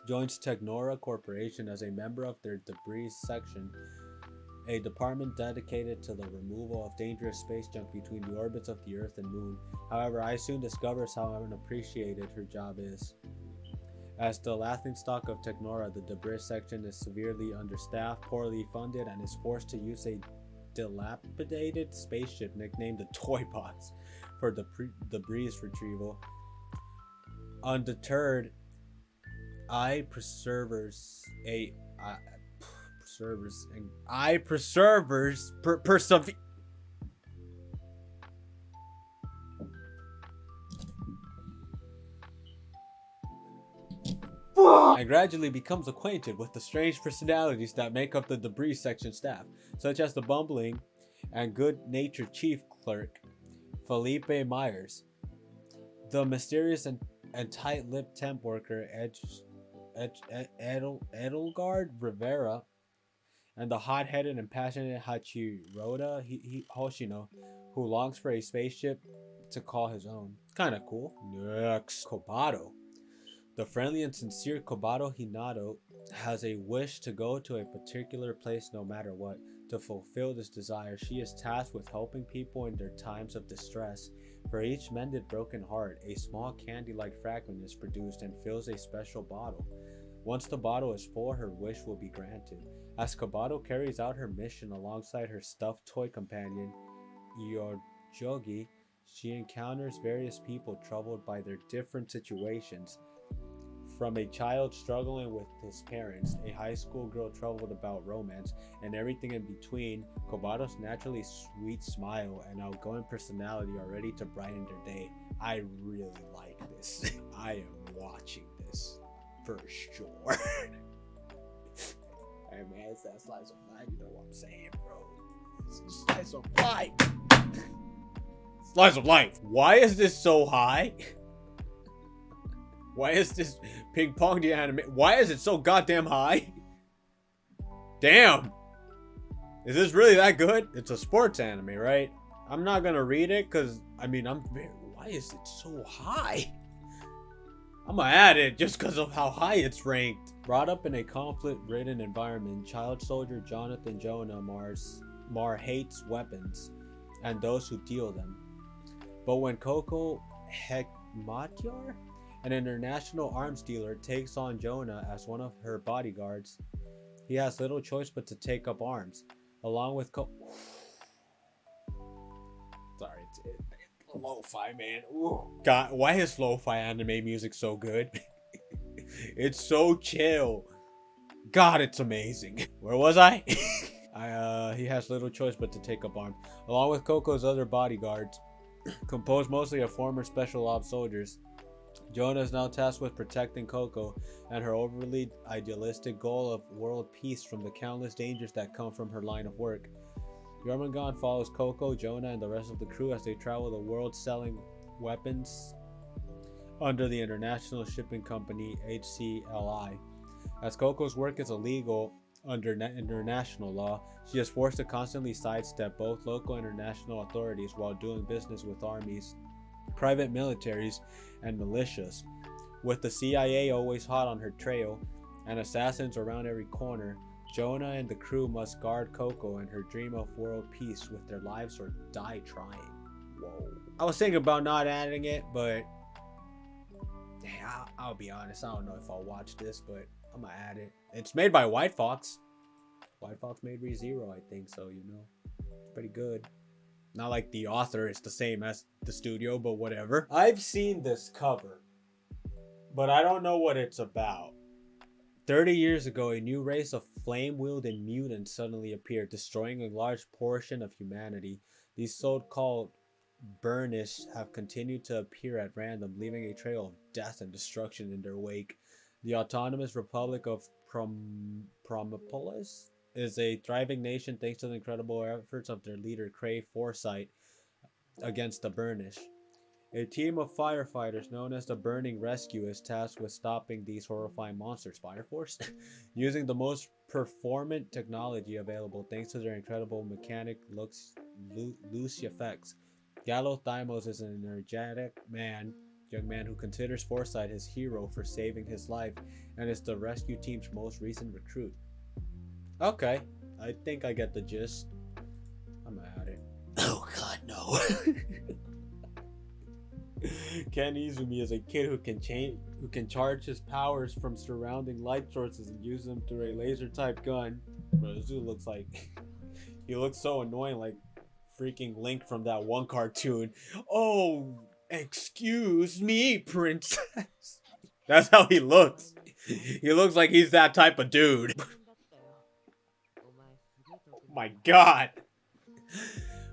joins Technora Corporation as a member of their debris section, a department dedicated to the removal of dangerous space junk between the orbits of the Earth and Moon. However, Ai soon discovers how unappreciated her job is. As the laughingstock of Technora, the debris section is severely understaffed, poorly funded, and is forced to use a dilapidated spaceship nicknamed the Toy Box for debris retrieval. Undeterred, I preservers persevere. And gradually becomes acquainted with the strange personalities that make up the debris section staff, such as the bumbling and good-natured chief clerk, Felipe Myers, the mysterious and tight-lipped temp worker, Edelgard Rivera, and the hot-headed and passionate Hachiroda Hoshino, who longs for a spaceship to call his own. Kinda cool. Next, Kobato. The friendly and sincere Kobato Hinado has a wish to go to a particular place no matter what. To fulfill this desire, she is tasked with helping people in their times of distress. For each mended broken heart, a small candy-like fragment is produced and fills a special bottle. Once the bottle is full, her wish will be granted. As Kobato carries out her mission alongside her stuffed toy companion, Yojogi, she encounters various people troubled by their different situations. From a child struggling with his parents, a high school girl troubled about romance, and everything in between, Kobato's naturally sweet smile and outgoing personality are ready to brighten their day. I really like this. I am watching this for sure. Hey man, it's that slice of life, you know what I'm saying, bro? It's a slice of life. Slice of life. Why is this so high? Why is this ping pong the anime? Why is it so goddamn high? Damn. Is this really that good? It's a sports anime, right? I'm not gonna read it because, I mean, why is it so high? I'm gonna add it just because of how high it's ranked. Brought up in a conflict-ridden environment, child soldier Jonathan Jonah Mar hates weapons and those who deal them. But when Coco Hekmatyar, an international arms dealer, takes on Jonah as one of her bodyguards, he has little choice but to take up arms. Along with Sorry, it's lo-fi, man. Ooh. God, why is lo-fi anime music so good? It's so chill. God, it's amazing. Where was I? He has little choice but to take up arms. Along with Coco's other bodyguards, composed mostly of former special ops soldiers, Jonah is now tasked with protecting Coco and her overly idealistic goal of world peace from the countless dangers that come from her line of work. Jormungand follows Coco, Jonah, and the rest of the crew as they travel the world selling weapons under the international shipping company HCLI. As Coco's work is illegal under international law, she is forced to constantly sidestep both local and international authorities while doing business with armies, private militaries, and militias. With the CIA always hot on her trail and assassins around every corner, Jonah and the crew must guard Coco and her dream of world peace with their lives or die trying. Whoa. I was thinking about not adding it, but I'll be honest, I don't know if I'll watch this, but I'm gonna add it. It's made by White Fox. White Fox made ReZero, I think, so you know, it's pretty good. Not like the author is the same as the studio, but whatever. I've seen this cover, but I don't know what it's about. 30 years ago, a new race of flame-wielding mutants suddenly appeared, destroying a large portion of humanity. These so-called Burnish have continued to appear at random, leaving a trail of death and destruction in their wake. The Autonomous Republic of Promopolis is a thriving nation thanks to the incredible efforts of their leader, Cray Forsyth, against the Burnish. A team of firefighters known as the Burning Rescue is tasked with stopping these horrifying monsters. Fire Force? Using the most performant technology available thanks to their incredible mechanic loose effects. Gallo Thymos is an energetic young man who considers Forsyth his hero for saving his life and is the rescue team's most recent recruit. Okay, I think I get the gist. I'm at it. Oh god, no. Ken Izumi is a kid who can charge his powers from surrounding light sources and use them through a laser type gun. But Izu looks like he looks so annoying, like freaking Link from that one cartoon. Oh, excuse me, princess. That's how he looks. He looks like he's that type of dude. Oh my god.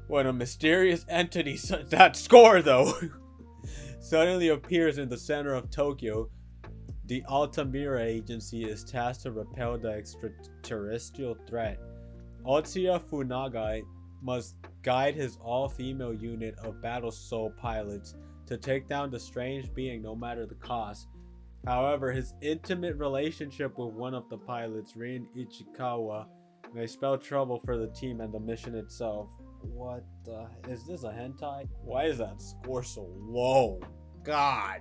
What a mysterious entity. That score though. Suddenly appears in the center of Tokyo. The Altamira agency is tasked to repel the extraterrestrial threat. Otsuya Funagai must guide his all-female unit of battle soul pilots to take down the strange being no matter the cost. However, his intimate relationship with one of the pilots, Rin Ichikawa, may spell trouble for the team and the mission itself. What the... Is this a hentai? Why is that score so low? God.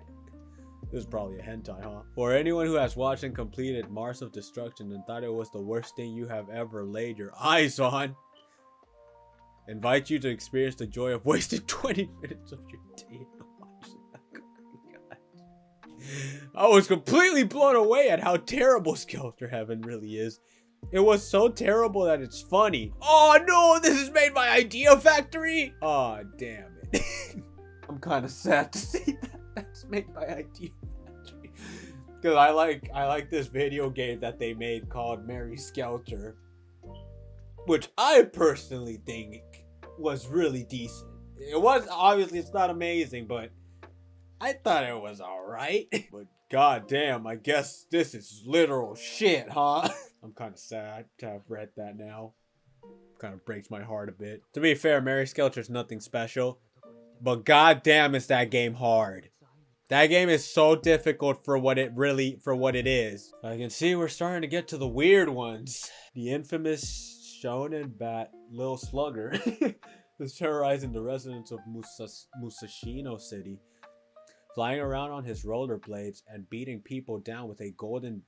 This is probably a hentai, huh? For anyone who has watched and completed Mars of Destruction and thought it was the worst thing you have ever laid your eyes on, invite you to experience the joy of wasting 20 minutes of your day to watch that. I was completely blown away at how terrible Skelter Heaven really is. It was so terrible that it's funny. Oh no, this is made by Idea Factory? Oh, damn it. I'm kind of sad to see that that's made by Idea Factory. Because I like this video game that they made called Mary Skelter, which I personally think was really decent. It was, obviously it's not amazing, but I thought it was alright. But goddamn, I guess this is literal shit, huh? I'm kind of sad to have read that now. Kind of breaks my heart a bit. To be fair, Mary Skelter's nothing special, but goddamn is that game hard. That game is so difficult for what it is. I can see we're starting to get to the weird ones. The infamous Shonen Bat Lil Slugger is terrorizing the residents of Musashino City, flying around on his rollerblades and beating people down with a golden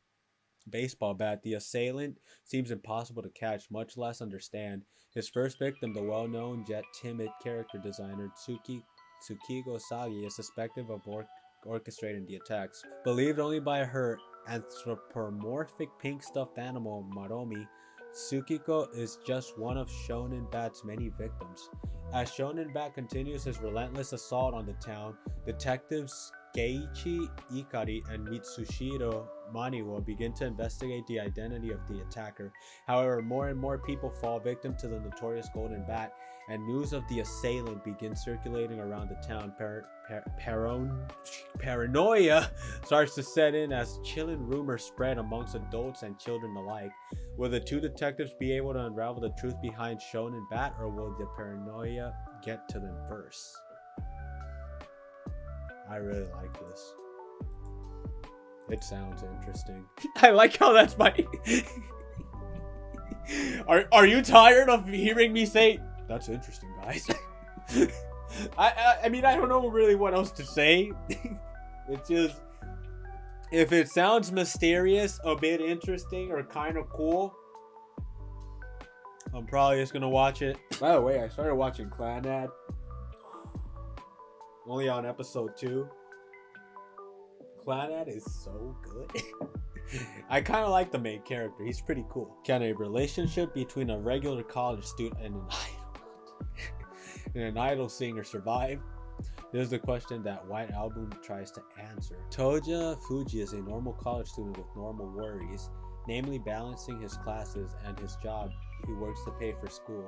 baseball bat. The assailant seems impossible to catch, much less understand. His first victim, the well-known yet timid character designer Tsukigo Sagi, is suspected of orchestrating the attacks. Believed only by her anthropomorphic pink stuffed animal Maromi, Tsukiko is just one of Shonen Bat's many victims. As Shonen Bat continues his relentless assault on the town, detectives Keiichi Ikari and Mitsushiro Maniwa begin to investigate the identity of the attacker. However, more and more people fall victim to the notorious Golden Bat, and news of the assailant begins circulating around the town. Paranoia starts to set in as chilling rumors spread amongst adults and children alike. Will the two detectives be able to unravel the truth behind Shonen Bat, or will the paranoia get to them first? I really like this. It sounds interesting. I like how that's my... Are you tired of hearing me say, that's interesting, guys? I mean, I don't know really what else to say. It's just, if it sounds mysterious, a bit interesting, or kind of cool, I'm probably just gonna watch it. By the way, I started watching Clanad. Only on episode 2. Clanad is so good. I kind of like the main character. He's pretty cool. Can a relationship between a regular college student and an idol singer survive? This is the question that White Album tries to answer. Toja Fuji is a normal college student with normal worries, namely balancing his classes and his job. He works to pay for school.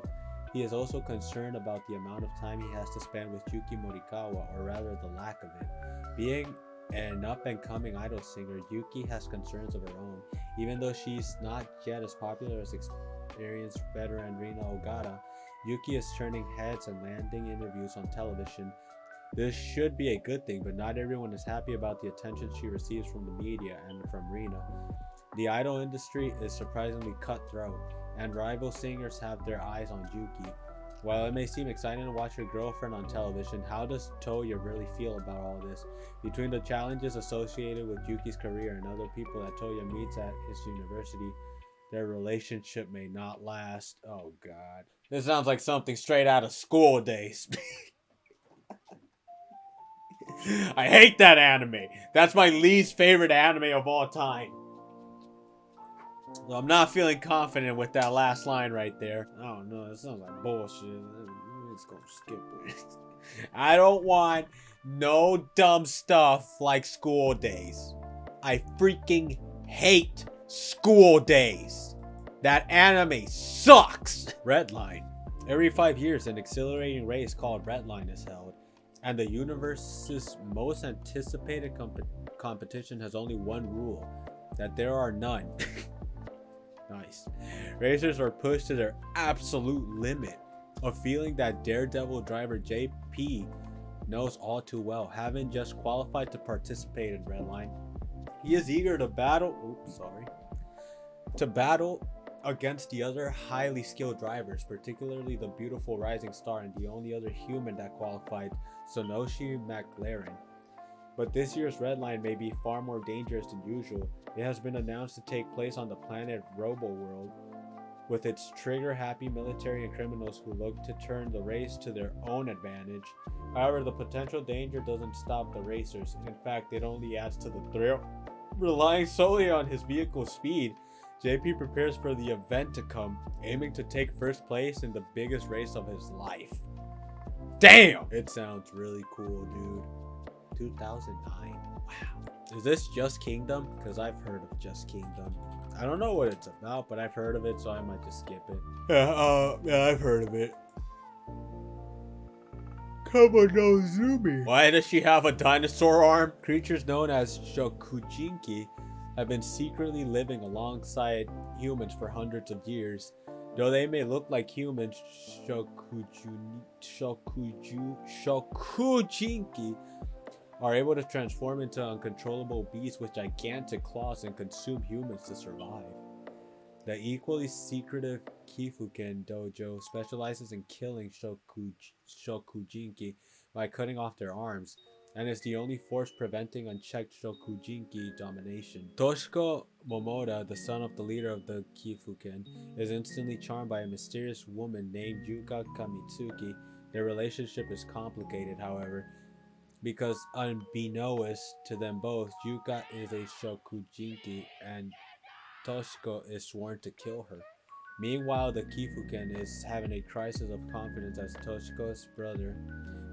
He is also concerned about the amount of time he has to spend with Yuki Morikawa, or rather the lack of it. Being an up-and-coming idol singer, Yuki has concerns of her own. Even though she's not yet as popular as experienced veteran Rina Ogata, Yuki is turning heads and landing interviews on television. This should be a good thing, but not everyone is happy about the attention she receives from the media and from Rina. The idol industry is surprisingly cutthroat, and rival singers have their eyes on Yuki. While it may seem exciting to watch your girlfriend on television, how does Toya really feel about all this? Between the challenges associated with Yuki's career and other people that Toya meets at his university, their relationship may not last. Oh god. This sounds like something straight out of School Days. I hate that anime. That's my least favorite anime of all time. So I'm not feeling confident with that last line right there. I don't know. It sounds like bullshit. Let's go skip it. I don't want no dumb stuff like School Days. I freaking hate School Days. That anime sucks. Redline. Every 5 years, an exhilarating race called Redline is held, and the universe's most anticipated competition has only one rule: that there are none. Nice. Racers are pushed to their absolute limit, a feeling that daredevil driver JP knows all too well, having just qualified to participate in Redline. He is eager to battle against the other highly skilled drivers, particularly the beautiful rising star and the only other human that qualified, Sonoshi McLaren. But this year's Redline may be far more dangerous than usual. It has been announced to take place on the planet Robo-World, with its trigger-happy military and criminals who look to turn the race to their own advantage. However, the potential danger doesn't stop the racers. In fact, it only adds to the thrill. Relying solely on his vehicle's speed, JP prepares for the event to come, aiming to take first place in the biggest race of his life. Damn! It sounds really cool, dude. 2009. Wow. Is this Just Kingdom? Because I've heard of Just Kingdom. I don't know what it's about, but I've heard of it, so I might just skip it. Yeah, I've heard of it. Come on, no Zumi. Why does she have a dinosaur arm? Creatures known as Shokujinki have been secretly living alongside humans for hundreds of years. Though they may look like humans, Shokujinki are able to transform into uncontrollable beasts with gigantic claws and consume humans to survive. The equally secretive Kifuken Dojo specializes in killing Shokujinki by cutting off their arms, and is the only force preventing unchecked Shokujinki domination. Toshiko Momoda, the son of the leader of the Kifuken, is instantly charmed by a mysterious woman named Yuka Kamitsuki. Their relationship is complicated, however, because unbeknownst to them both, Yuka is a Shokujinki and Toshiko is sworn to kill her. Meanwhile, the Kifuken is having a crisis of confidence as Toshiko's brother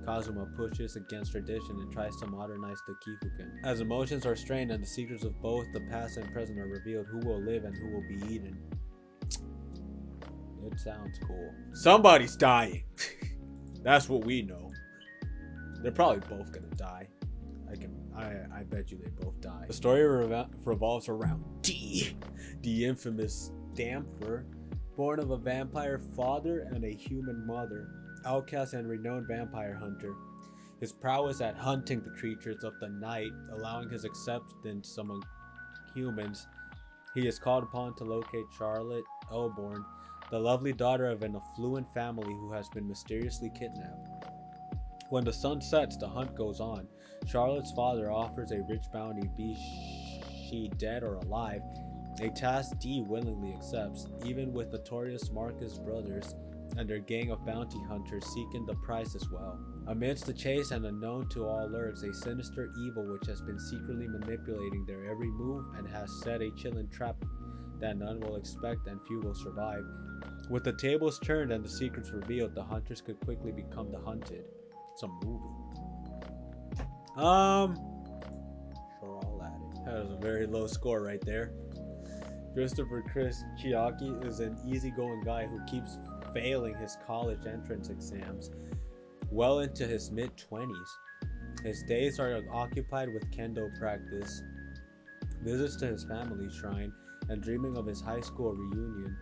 Kazuma pushes against tradition and tries to modernize the Kifuken. As emotions are strained and the secrets of both the past and present are revealed, who will live and who will be eaten. It sounds cool. Somebody's dying. That's what we know. They're probably both gonna die. I bet you they both die. The story revolves around D, the infamous Damper, born of a vampire father and a human mother, outcast and renowned vampire hunter. His prowess at hunting the creatures of the night, allowing his acceptance among humans, he is called upon to locate Charlotte Elborn, the lovely daughter of an affluent family who has been mysteriously kidnapped. When the sun sets, the hunt goes on. Charlotte's father offers a rich bounty, be she dead or alive, a task Dee willingly accepts, even with notorious Marcus brothers and their gang of bounty hunters seeking the prize as well. Amidst the chase and unknown to all lurks a sinister evil which has been secretly manipulating their every move and has set a chilling trap that none will expect and few will survive. With the tables turned and the secrets revealed, the hunters could quickly become the hunted. It's a movie. Sure, I'll add it. That was a very low score right there. Christopher Chris Chiaki is an easygoing guy who keeps failing his college entrance exams well into his mid-20s. His days are occupied with kendo practice, visits to his family shrine, and dreaming of his high school reunion.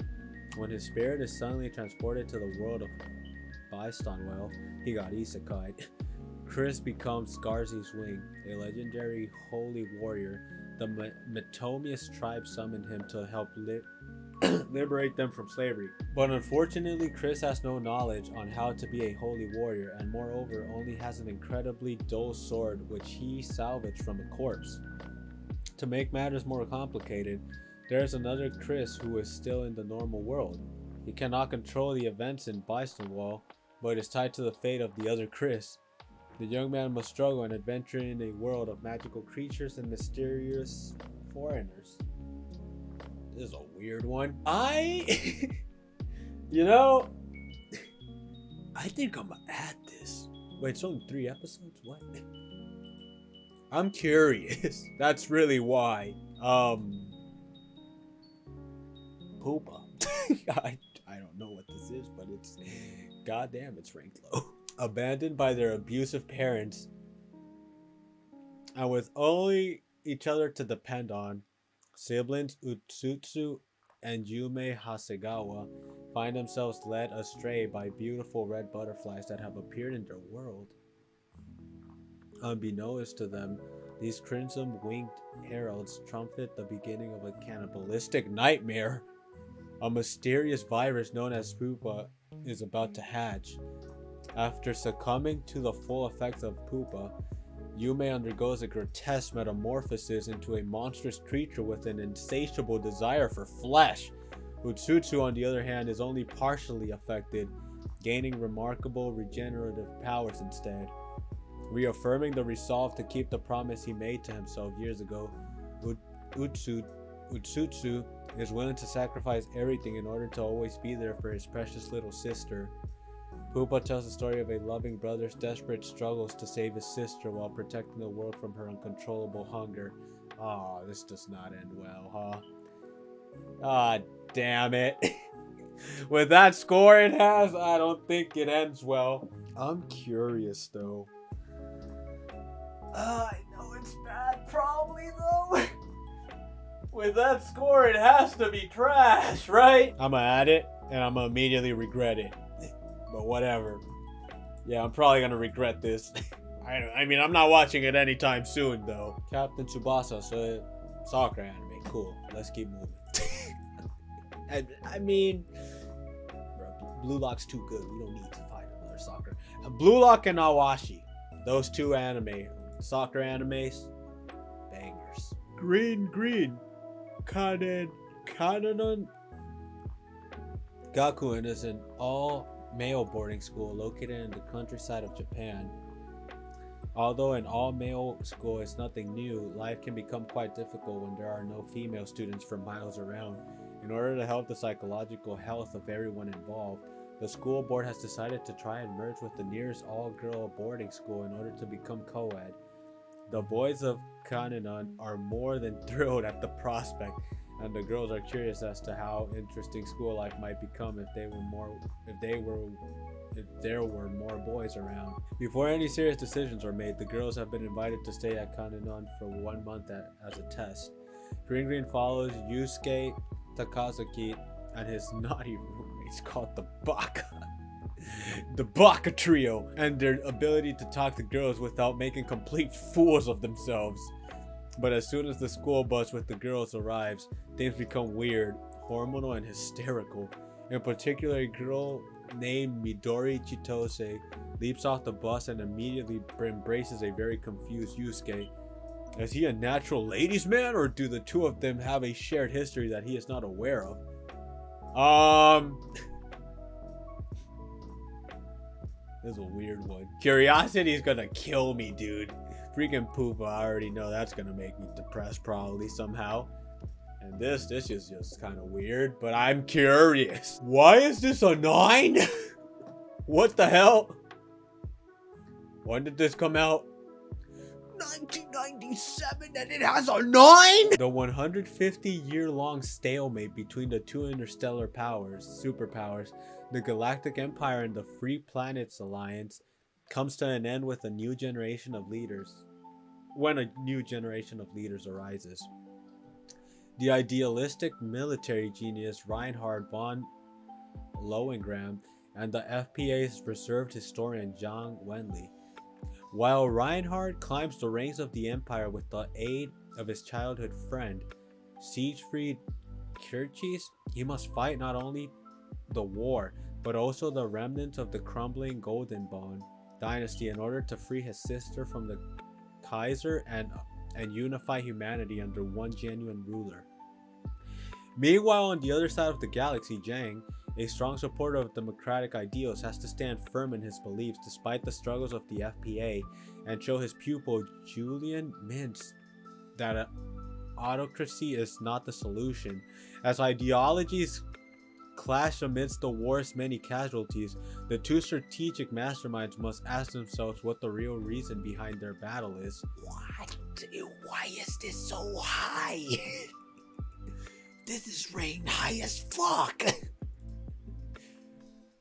When his spirit is suddenly transported to the world of Bystonwell, he got isekai'd. Chris becomes Scarzy's wing, a legendary holy warrior. The Matomius tribe summoned him to help liberate them from slavery. But unfortunately, Chris has no knowledge on how to be a holy warrior, and moreover only has an incredibly dull sword which he salvaged from a corpse. To make matters more complicated, there is another Chris who is still in the normal world. He cannot control the events in Bystonwell, but is tied to the fate of the other Chris. The young man must struggle and adventure in a world of magical creatures and mysterious foreigners. This is a weird one. You know, I think I'm gonna add this. Wait, it's only 3 episodes? What? I'm curious. That's really why. Poopa. I don't know what this is, but it's goddamn, it's ranked low. Abandoned by their abusive parents, and with only each other to depend on, siblings Utsutsu and Yume Hasegawa find themselves led astray by beautiful red butterflies that have appeared in their world. Unbeknownst to them, these crimson-winged heralds trumpet the beginning of a cannibalistic nightmare. A mysterious virus known as Pupa is about to hatch. After succumbing to the full effects of Pupa, Yume undergoes a grotesque metamorphosis into a monstrous creature with an insatiable desire for flesh. Utsutsu, on the other hand, is only partially affected, gaining remarkable regenerative powers instead. Reaffirming the resolve to keep the promise he made to himself years ago, Utsutsu is willing to sacrifice everything in order to always be there for his precious little sister. Pupa tells the story of a loving brother's desperate struggles to save his sister while protecting the world from her uncontrollable hunger. Oh, this does not end well, huh? Ah, damn it. With that score it has, I don't think it ends well. I'm curious, though. I know it's bad, probably, though. With that score, it has to be trash, right? I'm gonna add it, and I'm gonna immediately regret it. But whatever. Yeah, I'm probably gonna regret this. I mean, I'm not watching it anytime soon, though. Captain Tsubasa, so soccer anime. Cool. Let's keep moving. I mean, bro, Blue Lock's too good. We don't need to find another soccer. Blue Lock and Awashi. Those 2 soccer animes, bangers. Green. Kanen. Gakuen is an all-male boarding school located in the countryside of Japan. Although an all-male school is nothing new, life can become quite difficult when there are no female students for miles around. In order to help the psychological health of everyone involved, the school board has decided to try and merge with the nearest all-girl boarding school in order to become co-ed. The boys of Kananon are more than thrilled at the prospect, and the girls are curious as to how interesting school life might become if there were more boys around. Before any serious decisions are made, the girls have been invited to stay at Kananon for 1 month as a test. Green follows Yusuke Takazuki and his naughty roommates called the Baka. The Baka Trio, and their ability to talk to girls without making complete fools of themselves. But as soon as the school bus with the girls arrives, things become weird, hormonal, and hysterical. In particular, a girl named Midori Chitose leaps off the bus and immediately embraces a very confused Yusuke. Is he a natural ladies' man, or do the 2 of them have a shared history that he is not aware of? This is a weird one. Curiosity is gonna kill me, dude. Freaking Pupa, I already know that's gonna make me depressed probably somehow. And this is just kind of weird, but I'm curious. Why is this a 9? What the hell? When did this come out? 1997 and it has a 9? The 150-year-long stalemate between the two interstellar superpowers, the Galactic Empire and the Free Planets Alliance, comes to an end with a new generation of leaders. When a new generation of leaders arises. The idealistic military genius Reinhard von Lohengrin and the FPA's reserved historian Zhang Wenli. While Reinhard climbs the ranks of the Empire with the aid of his childhood friend, Siegfried Kirchis, he must fight not only the war, but also the remnants of the crumbling Goldenbahn dynasty in order to free his sister from the Kaiser and unify humanity under one genuine ruler. Meanwhile, on the other side of the galaxy, Zhang, a strong supporter of democratic ideals, has to stand firm in his beliefs despite the struggles of the FPA and show his pupil Julian Mintz that autocracy is not the solution. As ideologies clash amidst the war's many casualties, the two strategic masterminds must ask themselves what the real reason behind their battle is. What? Why is this so high? This is ranked high as fuck.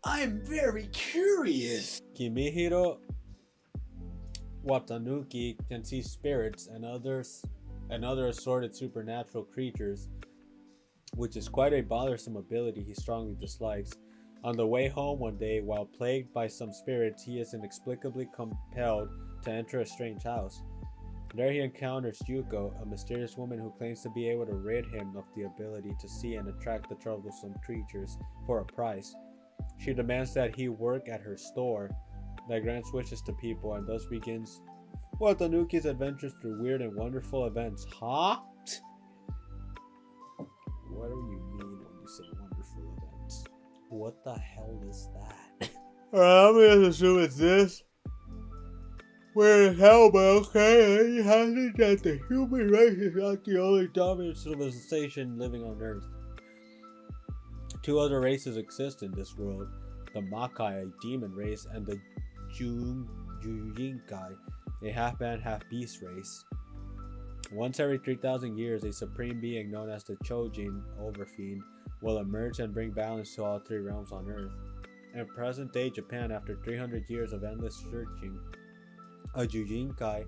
I'm very curious. Kimihiro Watanuki can see spirits and other assorted supernatural creatures, which is quite a bothersome ability he strongly dislikes. On the way home one day, while plagued by some spirits, he is inexplicably compelled to enter a strange house. There he encounters Yuko, a mysterious woman who claims to be able to rid him of the ability to see and attract the troublesome creatures for a price. She demands that he work at her store that grants wishes to people, and thus begins Watanuki's adventures through weird and wonderful events. Huh? What do you mean when you say wonderful events? What the hell is that? I'm gonna assume it's this. Weird as hell, but okay. He has it that the human race is not the only dominant civilization living on Earth. Two other races exist in this world: the Makai, a demon race, and the Jujinkai, a half-man, half-beast race. Once every 3,000 years, a supreme being known as the Chojin Overfiend will emerge and bring balance to all three realms on Earth. In present-day Japan, after 300 years of endless searching, a Jujinkai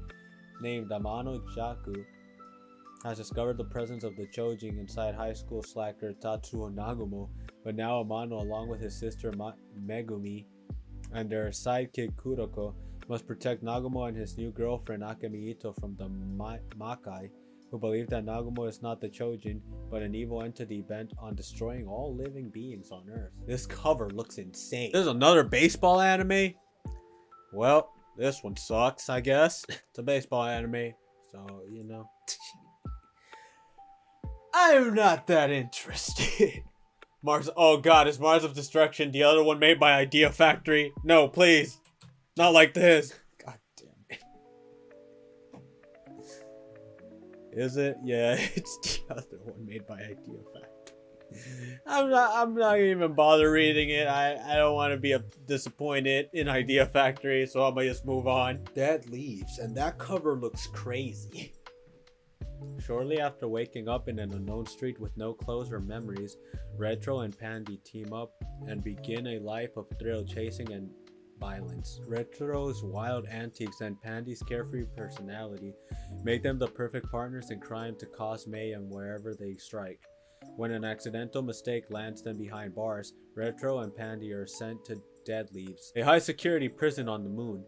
named Amano Jaku has discovered the presence of the Chojin inside high school slacker Tatsuo Nagumo, but now Amano, along with his sister Megumi and their sidekick Kuroko, must protect Nagumo and his new girlfriend Akemi Ito from the Makai, who believe that Nagumo is not the Chojin, but an evil entity bent on destroying all living beings on Earth. This cover looks insane. There's another baseball anime? Well, this one sucks, I guess. It's a baseball anime, so, you know. I'm not that interested. Mars. Oh god, is Mars of Destruction the other one made by Idea Factory? No, please. Not like this. God damn it. Is it? Yeah, it's the other one made by Idea Factory. I'm not even bother reading it. I don't want to be disappointed in Idea Factory, so I'm gonna just move on. Dad leaves, and that cover looks crazy. Shortly after waking up in an unknown street with no clothes or memories, Retro and Pandy team up and begin a life of thrill chasing and violence. Retro's wild antics and Pandy's carefree personality make them the perfect partners in crime to cause mayhem wherever they strike. When an accidental mistake lands them behind bars, Retro and Pandy are sent to Deadleaves, a high-security prison on the moon.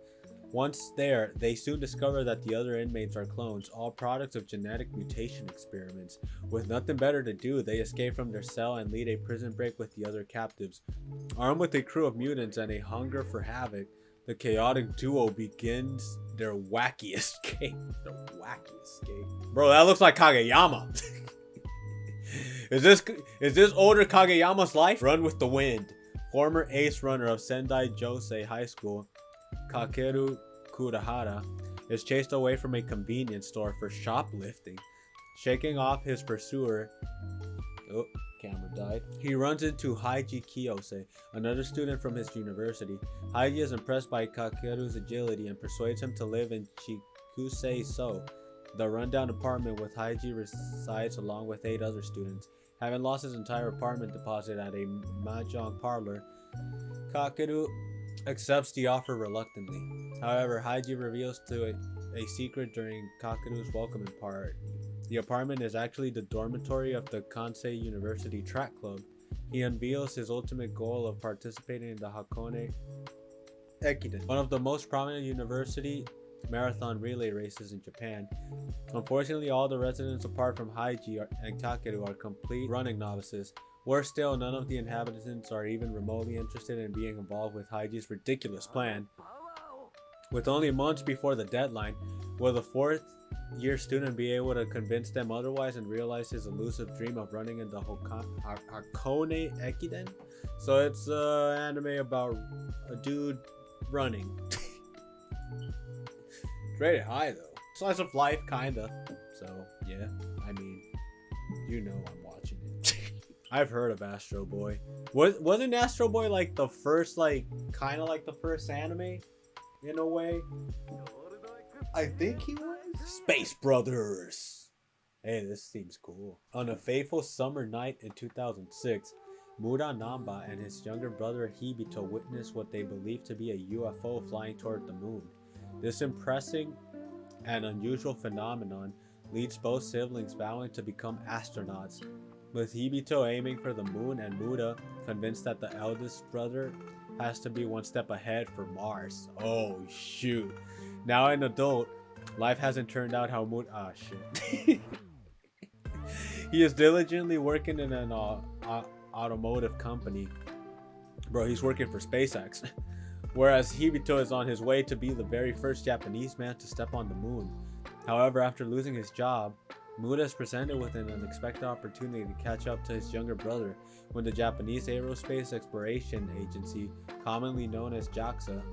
Once there, they soon discover that the other inmates are clones, all products of genetic mutation experiments. With nothing better to do, they escape from their cell and lead a prison break with the other captives. Armed with a crew of mutants and a hunger for havoc, the chaotic duo begins their wacky escape. Bro, that looks like Kageyama. Is this older Kageyama's life? Run with the Wind. Former ace runner of Sendai Josei High School, Kakeru Kurahara, is chased away from a convenience store for shoplifting. Shaking off his pursuer, camera died. He runs into Haiji Kiyose, another student from his university. Haiji is impressed by Kakeru's agility and persuades him to live in Kusei So. The rundown apartment with Haiji resides along with 8 other students. Having lost his entire apartment deposit at a mahjong parlor, Kakeru accepts the offer reluctantly. However, Haiji reveals to a secret during Kakeru's welcoming party. The apartment is actually the dormitory of the Kansei University track club. He unveils his ultimate goal of participating in the Hakone Ekiden, one of the most prominent university marathon relay races in Japan. Unfortunately, all the residents apart from Haiji and Kakeru are complete running novices. Worse still, none of the inhabitants are even remotely interested in being involved with Haiji's ridiculous plan. With only months before the deadline, will the 4th-year student be able to convince them otherwise and realize his elusive dream of running in the Hakone Ekiden? So it's an anime about a dude running. Rated high though. Slice of life, kinda. So yeah, I mean, you know I'm watching it. I've heard of Astro Boy. Wasn't Astro Boy like the first, like, kind of like the first anime, in a way? I think he was. Space Brothers. Hey, this seems cool. On a fateful summer night in 2006, Mura Namba and his younger brother Hibito witnessed what they believed to be a UFO flying toward the moon. This impressive and unusual phenomenon leads both siblings vowing to become astronauts, with Hibito aiming for the moon and Mura convinced that the eldest brother has to be one step ahead for Mars. Oh shoot. Now an adult, life hasn't turned out how Mura... shit. He is diligently working in an automotive company. Bro, he's working for SpaceX. Whereas Hibito is on his way to be the very first Japanese man to step on the moon. However, after losing his job, Mura is presented with an unexpected opportunity to catch up to his younger brother when the Japanese Aerospace Exploration Agency, commonly known as JAXA,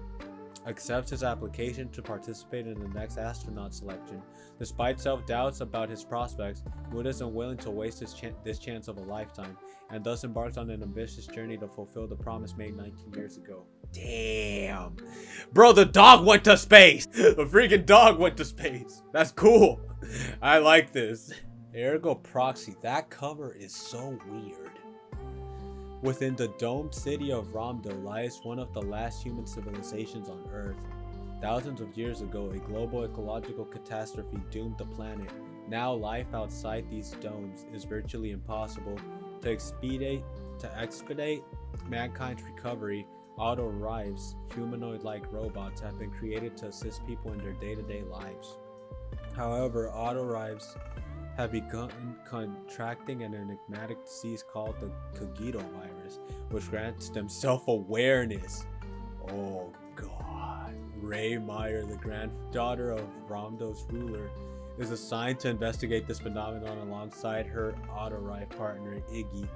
accepts his application to participate in the next astronaut selection. Despite self-doubts about his prospects, Mura is unwilling to waste this chance of a lifetime, and thus embarks on an ambitious journey to fulfill the promise made 19 years ago. Damn. Bro, the dog went to space! The freaking dog went to space! That's cool! I like this. Ergo Proxy, that cover is so weird. Within the domed city of Ramdo lies one of the last human civilizations on Earth. Thousands of years ago, a global ecological catastrophe doomed the planet. Now, life outside these domes is virtually impossible. To expedite mankind's recovery, auto-arrives, humanoid-like robots have been created to assist people in their day-to-day lives. However, auto-arrives have begun contracting an enigmatic disease called the Cogito virus, which grants them self-awareness. Oh god. Ray Meyer, the granddaughter of Ramdo's ruler, is assigned to investigate this phenomenon alongside her auto-arrive partner Iggy.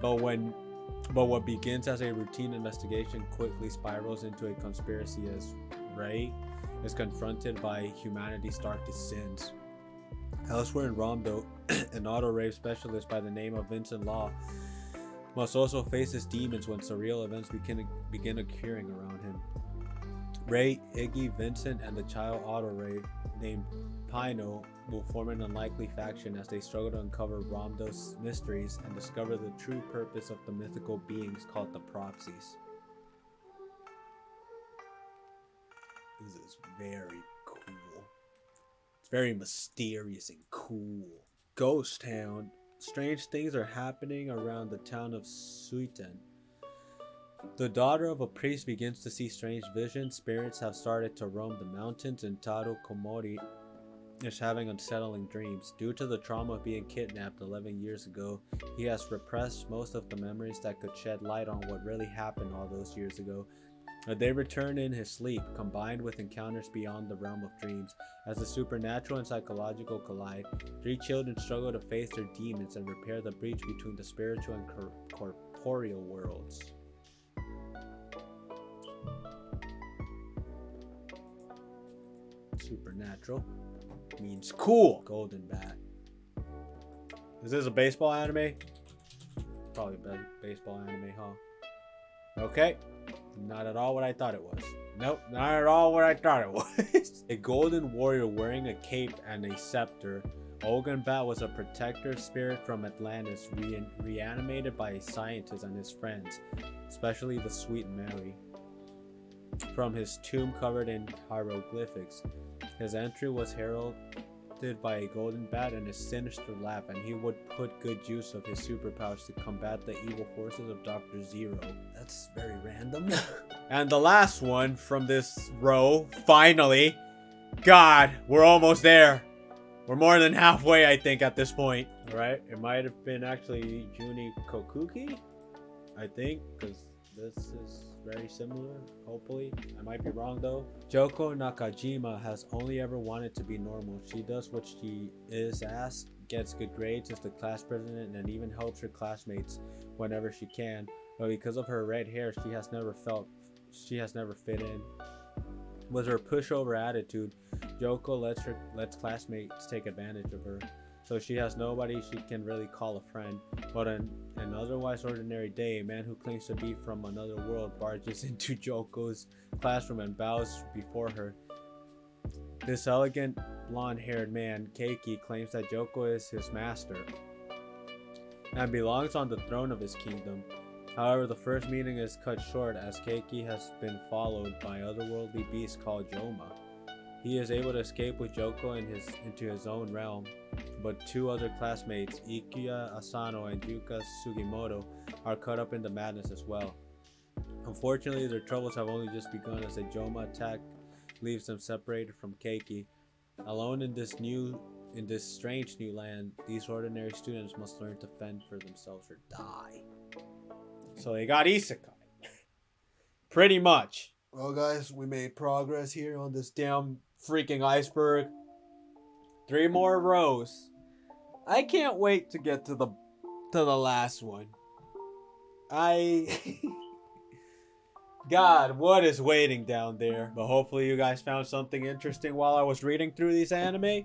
But what begins as a routine investigation quickly spirals into a conspiracy as Ray is confronted by humanity's darkest sins. Elsewhere in Ramdo, an auto-rave specialist by the name of Vincent Law must also face his demons when surreal events begin occurring around him. Ray, Iggy, Vincent, and the child auto-rave named Pino will form an unlikely faction as they struggle to uncover Ramdo's mysteries and discover the true purpose of the mythical beings called the Proxies. This is very cool. It's very mysterious and cool. Ghost Town. Strange things are happening around the town of Suiten. The daughter of a priest begins to see strange visions. Spirits have started to roam the mountains, and Taro Komori is having unsettling dreams. Due to the trauma of being kidnapped 11 years ago, he has repressed most of the memories that could shed light on what really happened all those years ago. They return in his sleep, combined with encounters beyond the realm of dreams. As the supernatural and psychological collide, 3 children struggle to face their demons and repair the breach between the spiritual and corporeal worlds. Supernatural means cool. Golden Bat. Is this a baseball anime? Probably a baseball anime, huh? Okay. Not at all what I thought it was. Nope, not at all what I thought it was. A golden warrior wearing a cape and a scepter. Ogun Bat was a protector spirit from Atlantis, reanimated by a scientist and his friends, especially the Sweet Mary, from his tomb covered in hieroglyphics. His entry was heralded by a golden bat and a sinister laugh, and he would put good use of his superpowers to combat the evil forces of Dr. Zero. That's very random. And the last one from this row, finally. God, we're almost there. We're more than halfway, I think, at this point. Alright, it might have been actually Juni Kokuki, I think, because this is very similar, hopefully. I might be wrong, though. Joko Nakajima has only ever wanted to be normal. She does what she is asked, gets good grades, is the class president, and even helps her classmates whenever she can. But because of her red hair, she has never fit in. With her pushover attitude, Joko lets classmates take advantage of her, so she has nobody she can really call a friend. But an otherwise ordinary day, a man who claims to be from another world barges into Joko's classroom and bows before her. This elegant, blonde-haired man, Keiki, claims that Joko is his master and belongs on the throne of his kingdom. However, the first meeting is cut short as Keiki has been followed by otherworldly beasts called Joma. He is able to escape with Joko into his own realm, but two other classmates, Ikuya Asano and Yuka Sugimoto, are caught up in the madness as well. Unfortunately, their troubles have only just begun as a Joma attack leaves them separated from Keiki. Alone in this strange new land, these ordinary students must learn to fend for themselves or die. So they got isekai. Pretty much. Well, guys, we made progress here on this Damn freaking iceberg. 3 more rows. I can't wait to get to the last one. God, what is waiting down there? But hopefully you guys found something interesting while I was reading through these anime.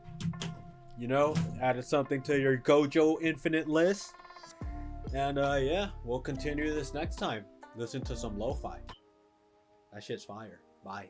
You know, added something to your Gojo Infinite list. And yeah, we'll continue this next time. Listen to some lo-fi. That shit's fire. Bye.